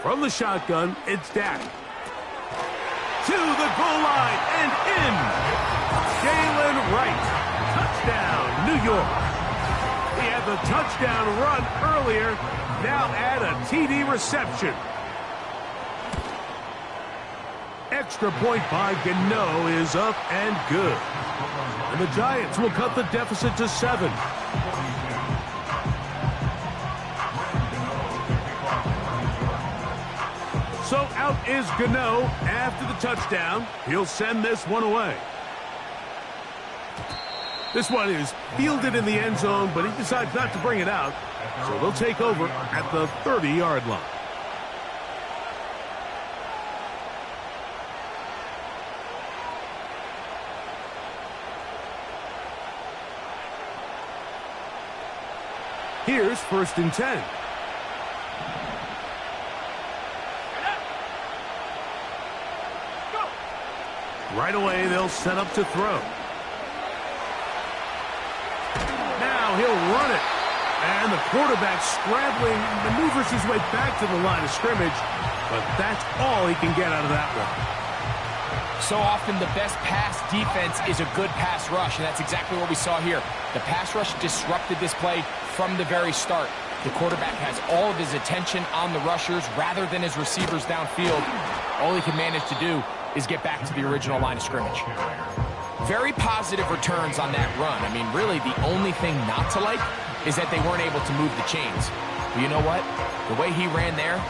From the shotgun, it's Dak. To the goal line and in. Jalen Wright. Touchdown, New York. He had the touchdown run earlier. Now add a TD reception. Extra point by Gano is up and good. And the Giants will cut the deficit to 7. So out is Gano after the touchdown. He'll send this one away. This one is fielded in the end zone, but he decides not to bring it out. So they'll take over at the 30-yard line. Here's 1st and 10. Right away, they'll set up to throw. Now he'll run it. And the quarterback scrambling, maneuvers his way back to the line of scrimmage. But that's all he can get out of that one. So often the best pass defense is a good pass rush, and that's exactly what we saw here. The pass rush disrupted this play from the very start. The quarterback has all of his attention on the rushers rather than his receivers downfield. All he can manage to do is get back to the original line of scrimmage. Very positive returns on that run. I mean, really, the only thing not to like is that they weren't able to move the chains. But you know what? The way he ran there,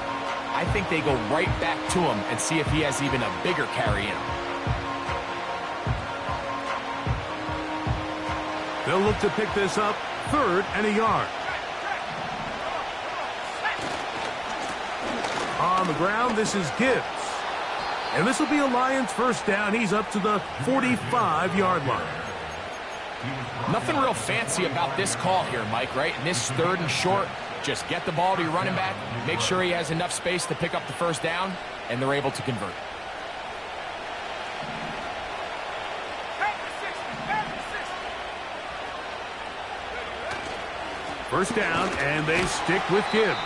I think they go right back to him and see if he has even a bigger carry in him. They'll look to pick this up, 3rd and a yard. On the ground, this is Gibbs. And this will be a Lions 1st down. He's up to the 45-yard line. Nothing real fancy about this call here, Mike, right? In this 3rd and short, just get the ball to your running back, make sure he has enough space to pick up the 1st down, and they're able to convert. First down, and they stick with Gibbs.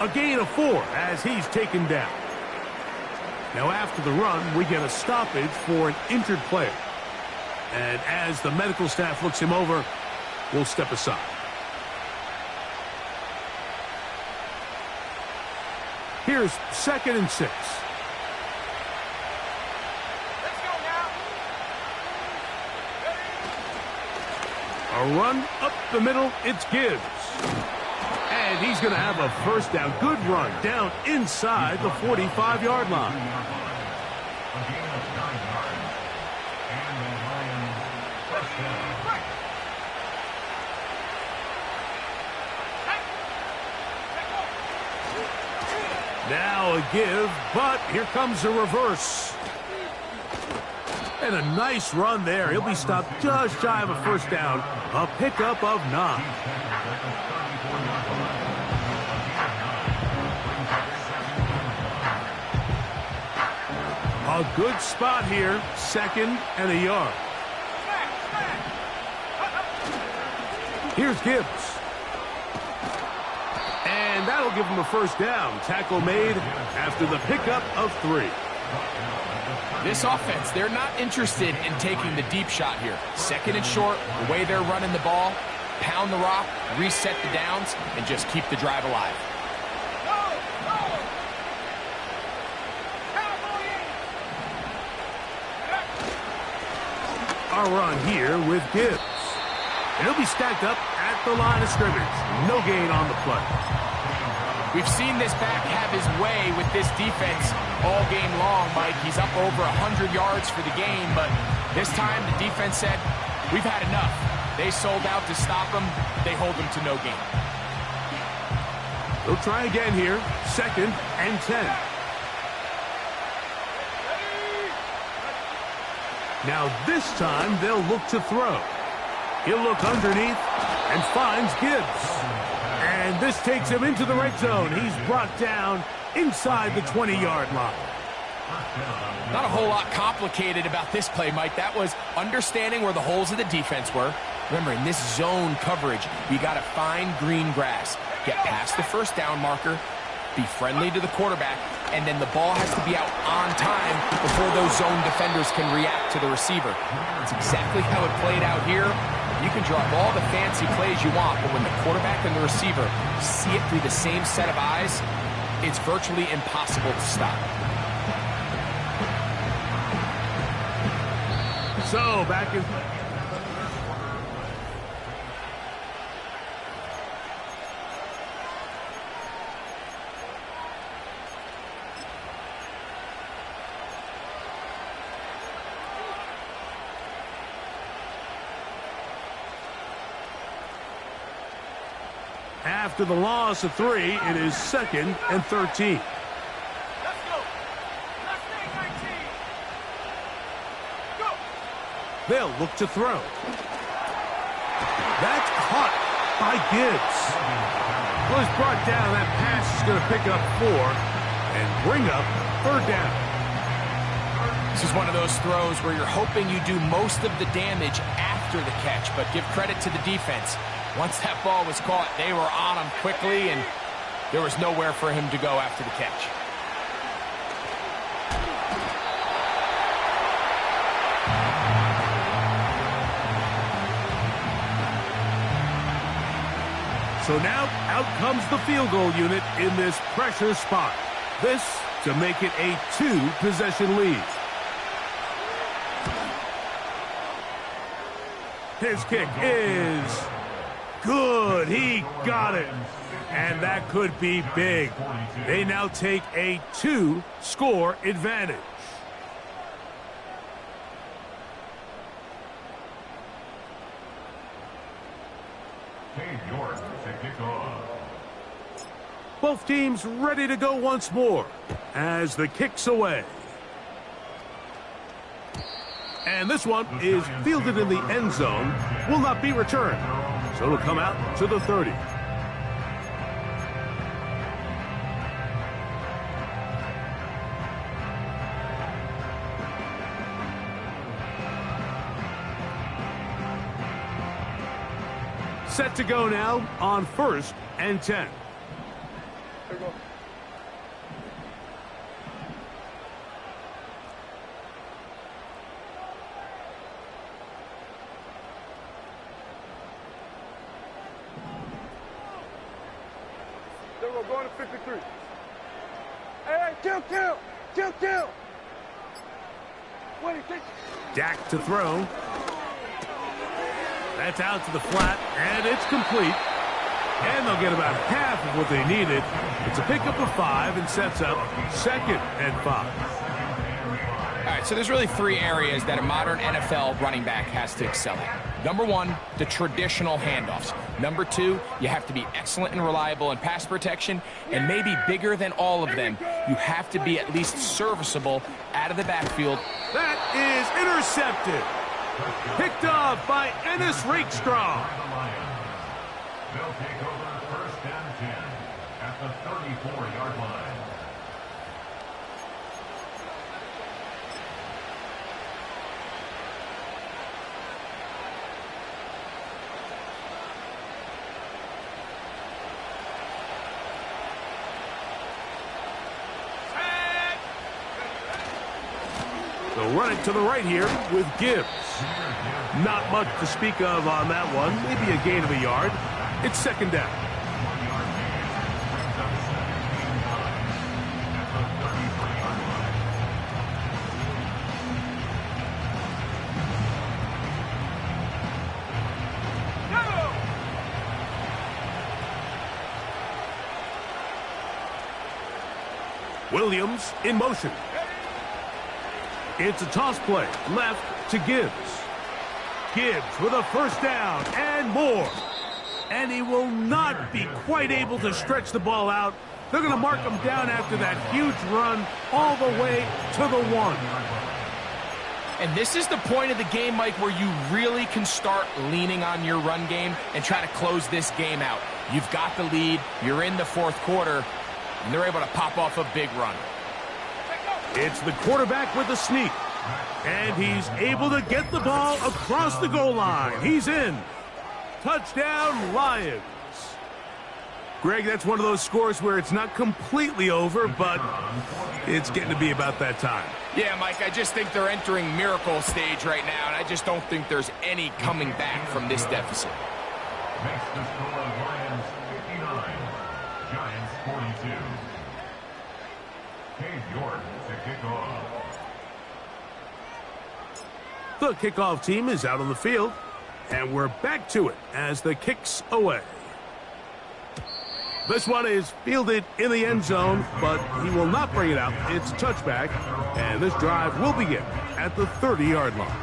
A gain of 4 as he's taken down. Now after the run, we get a stoppage for an injured player. And as the medical staff looks him over, we'll step aside. Here's 2nd and 6. Let's go now. A run up the middle, it's Gibbs. And he's going to have a 1st down. Good run down inside the 45-yard line. A gain of 9 yards. And the Lions first down. Now a give, but here comes a reverse. And a nice run there. He'll be stopped just shy of a 1st down. A pickup of 9. A good spot here. 2nd and a yard. Here's Gibbs. And that'll give him a 1st down. Tackle made after the pickup of 3. This offense, they're not interested in taking the deep shot here. 2nd and short, the way they're running the ball, pound the rock, reset the downs, and just keep the drive alive. A run here with Gibbs. And he'll be stacked up at the line of scrimmage. No gain on the play. We've seen this back have his way with this defense all game long, Mike. He's up over 100 yards for the game, but this time the defense said, we've had enough. They sold out to stop him. They hold him to no gain. They'll try again here. 2nd and 10. Now this time they'll look to throw. He'll look underneath and finds Gibbs. And this takes him into the red zone. He's brought down inside the 20-yard line. Not a whole lot complicated about this play, Mike. That was understanding where the holes of the defense were. Remember, in this zone coverage, you got to find green grass. Get past the 1st down marker, be friendly to the quarterback, and then the ball has to be out on time before those zone defenders can react to the receiver. That's exactly how it played out here. You can draw up all the fancy plays you want, but when the quarterback and the receiver see it through the same set of eyes, it's virtually impossible to stop. So, back in... After the loss of 3, it is 2nd and 13. Let's go. Let's stay 19. Go. They'll look to throw. That's caught by Gibbs. Well, he's brought down. That pass is going to pick up 4 and bring up 3rd down. This is one of those throws where you're hoping you do most of the damage after the catch, but give credit to the defense. Once that ball was caught, they were on him quickly, and there was nowhere for him to go after the catch. So now out comes the field goal unit in this pressure spot. This to make it a 2-possession lead. His kick is good. He got it. And that could be big. They now take a 2-score advantage. Cade York to kick off. Both teams ready to go once more as the kick's away. And this one is fielded in the end zone, will not be returned. So it'll come out to the 30. Set to go now on 1st and 10. There you go. There we go, going to 53. Hey, kill. Wait, take. Dak to throw. That's out to the flat, and it's complete. And they'll get about half of what they needed. It's a pickup of 5 and sets up 2nd and 5. All right, so there's really 3 areas that a modern NFL running back has to excel at. Number 1, the traditional handoffs. Number 2, you have to be excellent and reliable in pass protection. And maybe bigger than all of them, you have to be at least serviceable out of the backfield. That is intercepted. Picked off by Ennis Rakestraw. They'll take over 1st and 10 at the 34-yard line. They'll run it to the right here with Gibbs. Not much to speak of on that one. Maybe a gain of a yard. It's 2nd down. Williams in motion. It's a toss play, left to Gibbs. Gibbs with a 1st down and more. And he will not be quite able to stretch the ball out. They're going to mark him down after that huge run all the way to the 1. And this is the point of the game, Mike, where you really can start leaning on your run game and try to close this game out. You've got the lead, you're in the 4th quarter, and they're able to pop off a big run. It's the quarterback with the sneak. And he's able to get the ball across the goal line. He's in. Touchdown, Lions. Greg, that's one of those scores where it's not completely over, but it's getting to be about that time. Yeah, Mike, I just think they're entering miracle stage right now, and I just don't think there's any coming back from this deficit. Makes the score of Lions 59, Giants 42. Cade York to kick off. The kickoff team is out on the field, and we're back to it as the kick's away. This one is fielded in the end zone, but he will not bring it out. It's a touchback, and this drive will begin at the 30-yard line.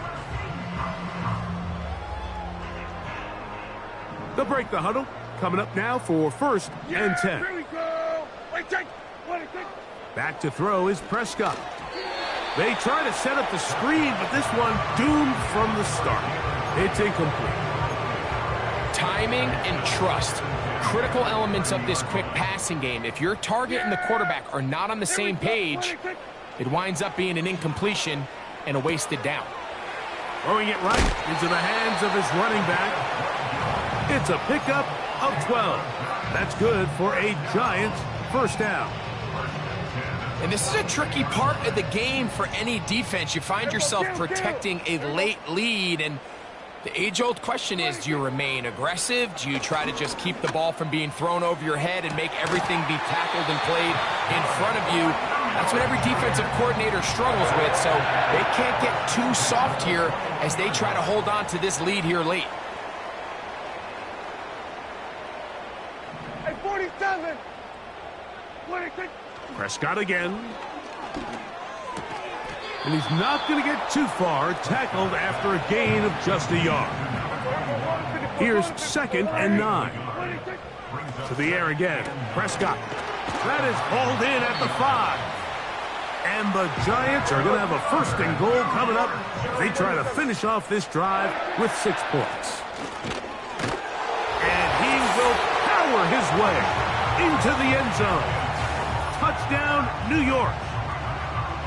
They'll break the huddle coming up now for 1st and 10. Here we go. Wait, take. Back to throw is Prescott. They try to set up the screen, but this one doomed from the start. It's incomplete. Timing and trust. Critical elements of this quick passing game. If your target and the quarterback are not on the same page, it winds up being an incompletion and a wasted down. Throwing it right into the hands of his running back. It's a pickup of 12. That's good for a Giants first down. And this is a tricky part of the game for any defense. You find yourself protecting a late lead, and the age-old question is, do you remain aggressive? Do you try to just keep the ball from being thrown over your head and make everything be tackled and played in front of you? That's what every defensive coordinator struggles with, so they can't get too soft here as they try to hold on to this lead here late. At 47. 26. Prescott again. And he's not going to get too far, tackled after a gain of just a yard. Here's 2nd and 9. To the air again. Prescott. That is hauled in at the 5. And the Giants are going to have a 1st and goal coming up. They try to finish off this drive with 6 points. And he will power his way into the end zone. Touchdown, New York.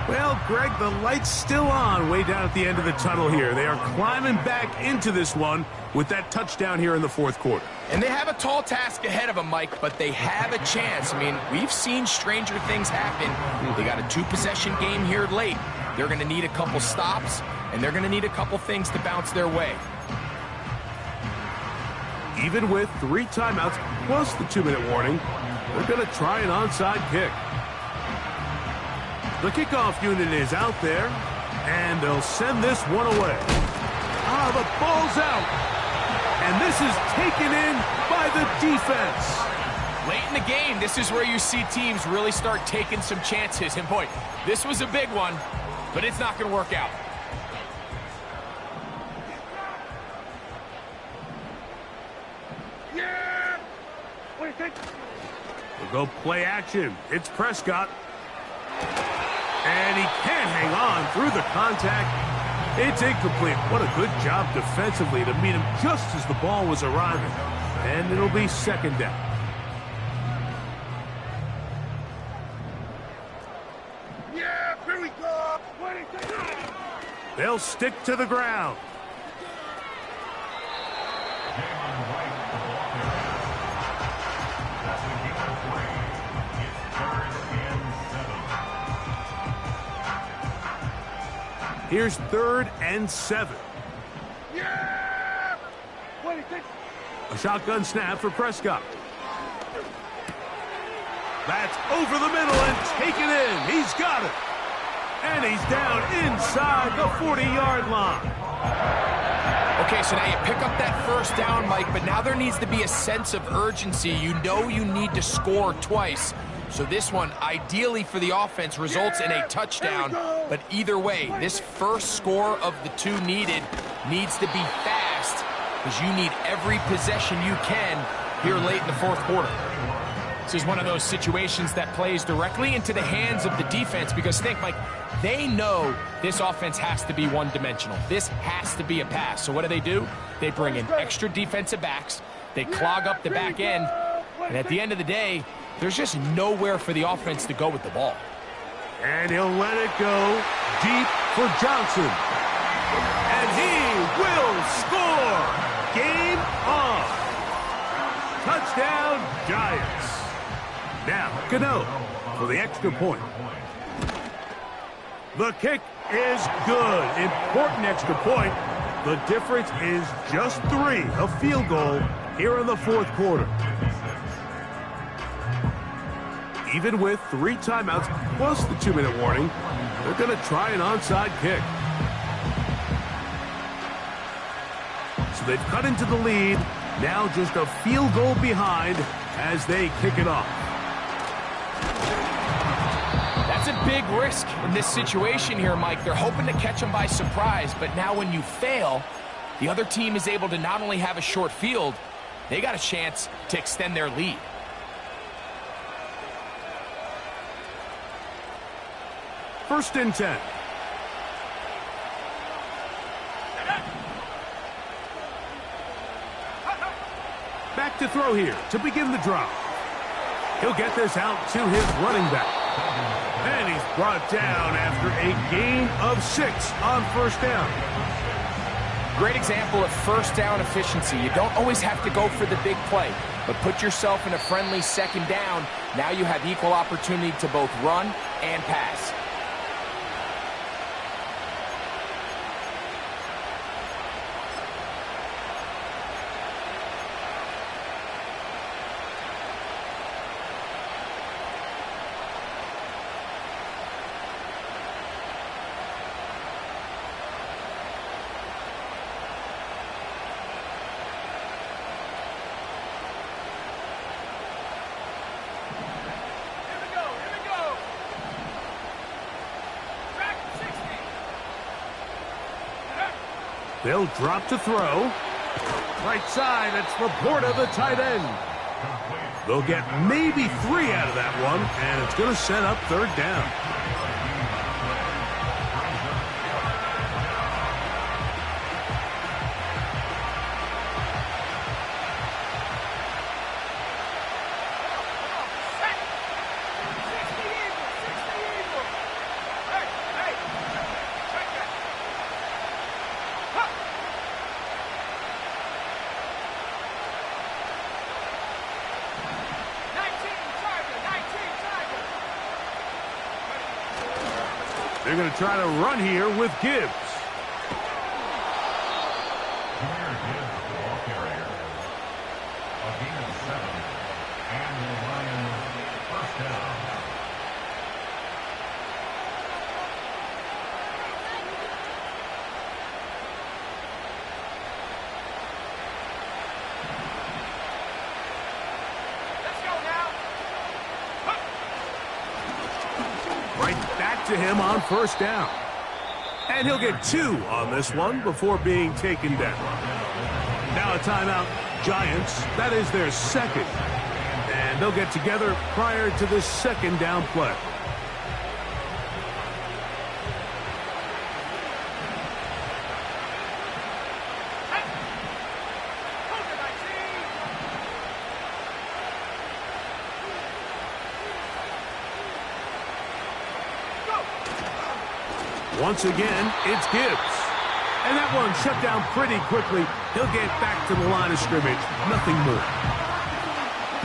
Well, Greg, the light's still on way down at the end of the tunnel here. They are climbing back into this one with that touchdown here in the 4th quarter. And they have a tall task ahead of them, Mike, but they have a chance. I mean, we've seen stranger things happen. They got a 2-possession game here late. They're going to need a couple stops, and they're going to need a couple things to bounce their way. Even with 3 timeouts plus the 2-minute warning, they're going to try an onside kick. The kickoff unit is out there, and they'll send this one away. The ball's out, and this is taken in by the defense. Late in the game, this is where you see teams really start taking some chances. And boy, this was a big one, but it's not going to work out. Yeah. 26. We'll go play action. It's Prescott. And he can't hang on through the contact. It's incomplete. What a good job defensively to meet him just as the ball was arriving. And it'll be 2nd down. Yeah, here we go. 26. They'll stick to the ground. Here's 3rd and 7. Yeah! 26. A shotgun snap for Prescott. That's over the middle and taken in. He's got it. And he's down inside the 40-yard line. Okay, so now you pick up that 1st down, Mike, but now there needs to be a sense of urgency. You know you need to score twice. So this one, ideally for the offense, results in a touchdown. But either way, this first score of the 2 needed needs to be fast because you need every possession you can here late in the 4th quarter. This is one of those situations that plays directly into the hands of the defense because think, Mike, they know this offense has to be one-dimensional. This has to be a pass. So what do? They bring in extra defensive backs. They clog up the back end. And at the end of the day, there's just nowhere for the offense to go with the ball. And he'll let it go deep for Johnson. And he will score. Game on. Touchdown, Giants. Now, Gano for the extra point. The kick is good. Important extra point. The difference is just 3, a field goal here in the 4th quarter. Even with 3 timeouts plus the 2-minute warning, they're going to try an onside kick. So they've cut into the lead. Now just a field goal behind as they kick it off. That's a big risk in this situation here, Mike. They're hoping to catch them by surprise, but now when you fail, the other team is able to not only have a short field, they got a chance to extend their lead. First and 10. Back to throw here to begin the drive. He'll get this out to his running back. And he's brought down after a gain of 6 on first down. Great example of first down efficiency. You don't always have to go for the big play, but put yourself in a friendly second down. Now you have equal opportunity to both run and pass. They'll drop to throw. Right side, it's Laporta, the tight end. They'll get maybe 3 out of that one, and it's going to set up third down. They're going to try to run here with Gibbs. Jahmyr Gibbs, the ball carrier. A gain of 7. And the Lions first down. To him on first down. And he'll get 2 on this one before being taken down. Now a timeout, Giants. That is their second. And they'll get together prior to this second down play. Once again, it's Gibbs. And that one shut down pretty quickly. He'll get back to the line of scrimmage. Nothing more.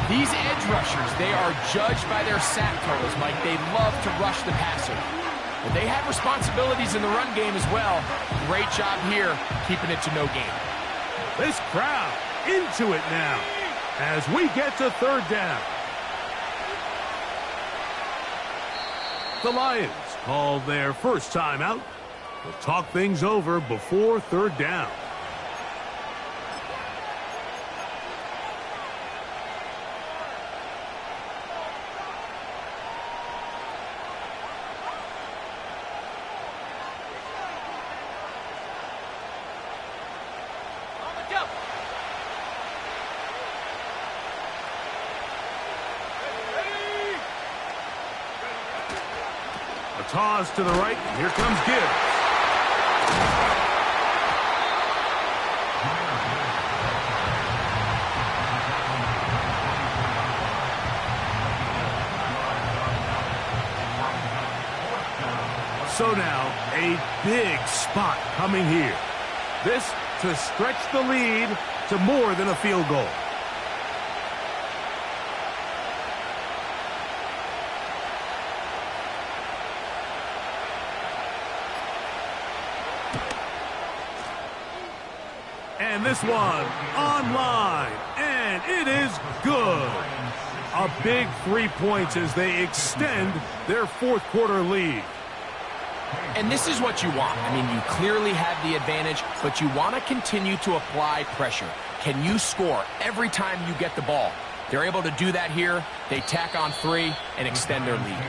These edge rushers, they are judged by their sack totals, Mike. They love to rush the passer. But they have responsibilities in the run game as well. Great job here, keeping it to no gain. This crowd into it now as we get to third down. The Lions call their first timeout. We'll talk things over before third down. Toss to the right. Here comes Gibbs. So now, a big spot coming here. This to stretch the lead to more than a field goal. And this one online, and it is good. A big 3 points as they extend their fourth quarter lead. And this is what you want. I mean, you clearly have the advantage, but you want to continue to apply pressure. Can you score every time you get the ball? They're able to do that here. They tack on 3 and extend their lead.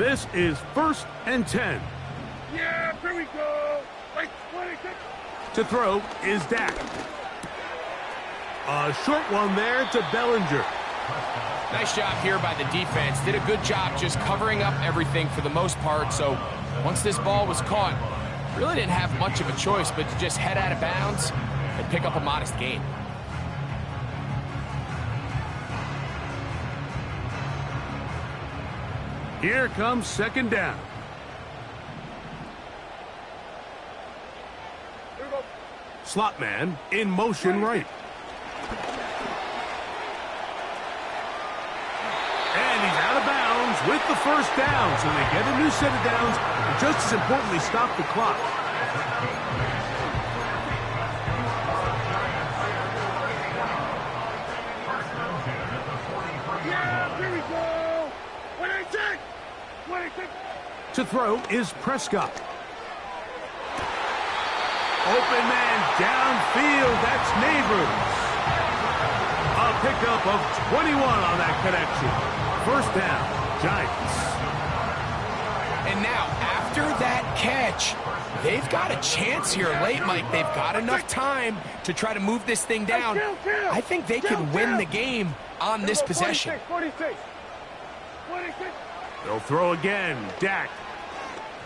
This is 1st and 10. Yeah, here we go. Like 26. To throw is Dak. A short one there to Bellinger. Nice job here by the defense. Did a good job just covering up everything for the most part. So once this ball was caught, really didn't have much of a choice but to just head out of bounds and pick up a modest gain. Here comes 2nd down. Here we go. Slot man in motion right. And he's out of bounds with the 1st down. So they get a new set of downs and just as importantly stop the clock. Yeah, here we go. 26. 26. To throw is Prescott. Open man downfield. That's Neighbors. A pickup of 21 on that connection. 1st down, Giants. And now, after that catch, they've got a chance here late, Mike. They've got enough time to try to move this thing down. I think they can win the game on this possession. 46. 26. They'll throw again. Dak.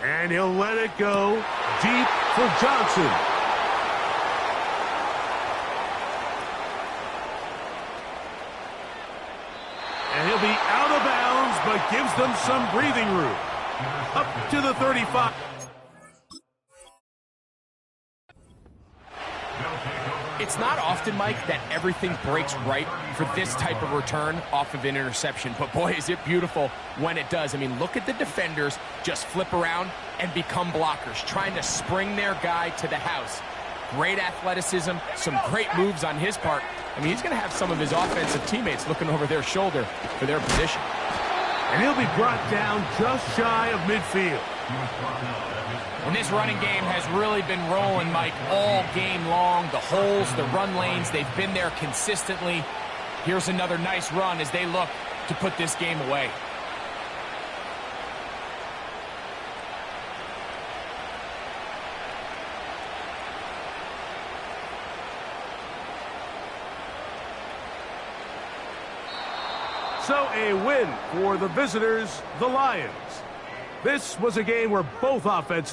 And he'll let it go deep for Johnson. And he'll be out of bounds, but gives them some breathing room. Up to the 35. It's not often, Mike, that everything breaks right for this type of return off of an interception. But, boy, is it beautiful when it does. I mean, look at the defenders just flip around and become blockers, trying to spring their guy to the house. Great athleticism, some great moves on his part. I mean, he's going to have some of his offensive teammates looking over their shoulder for their position. And he'll be brought down just shy of midfield. And this running game has really been rolling, Mike, all game long. The holes, the run lanes, they've been there consistently. Here's another nice run as they look to put this game away. So a win for the visitors, the Lions. This was a game where both offenses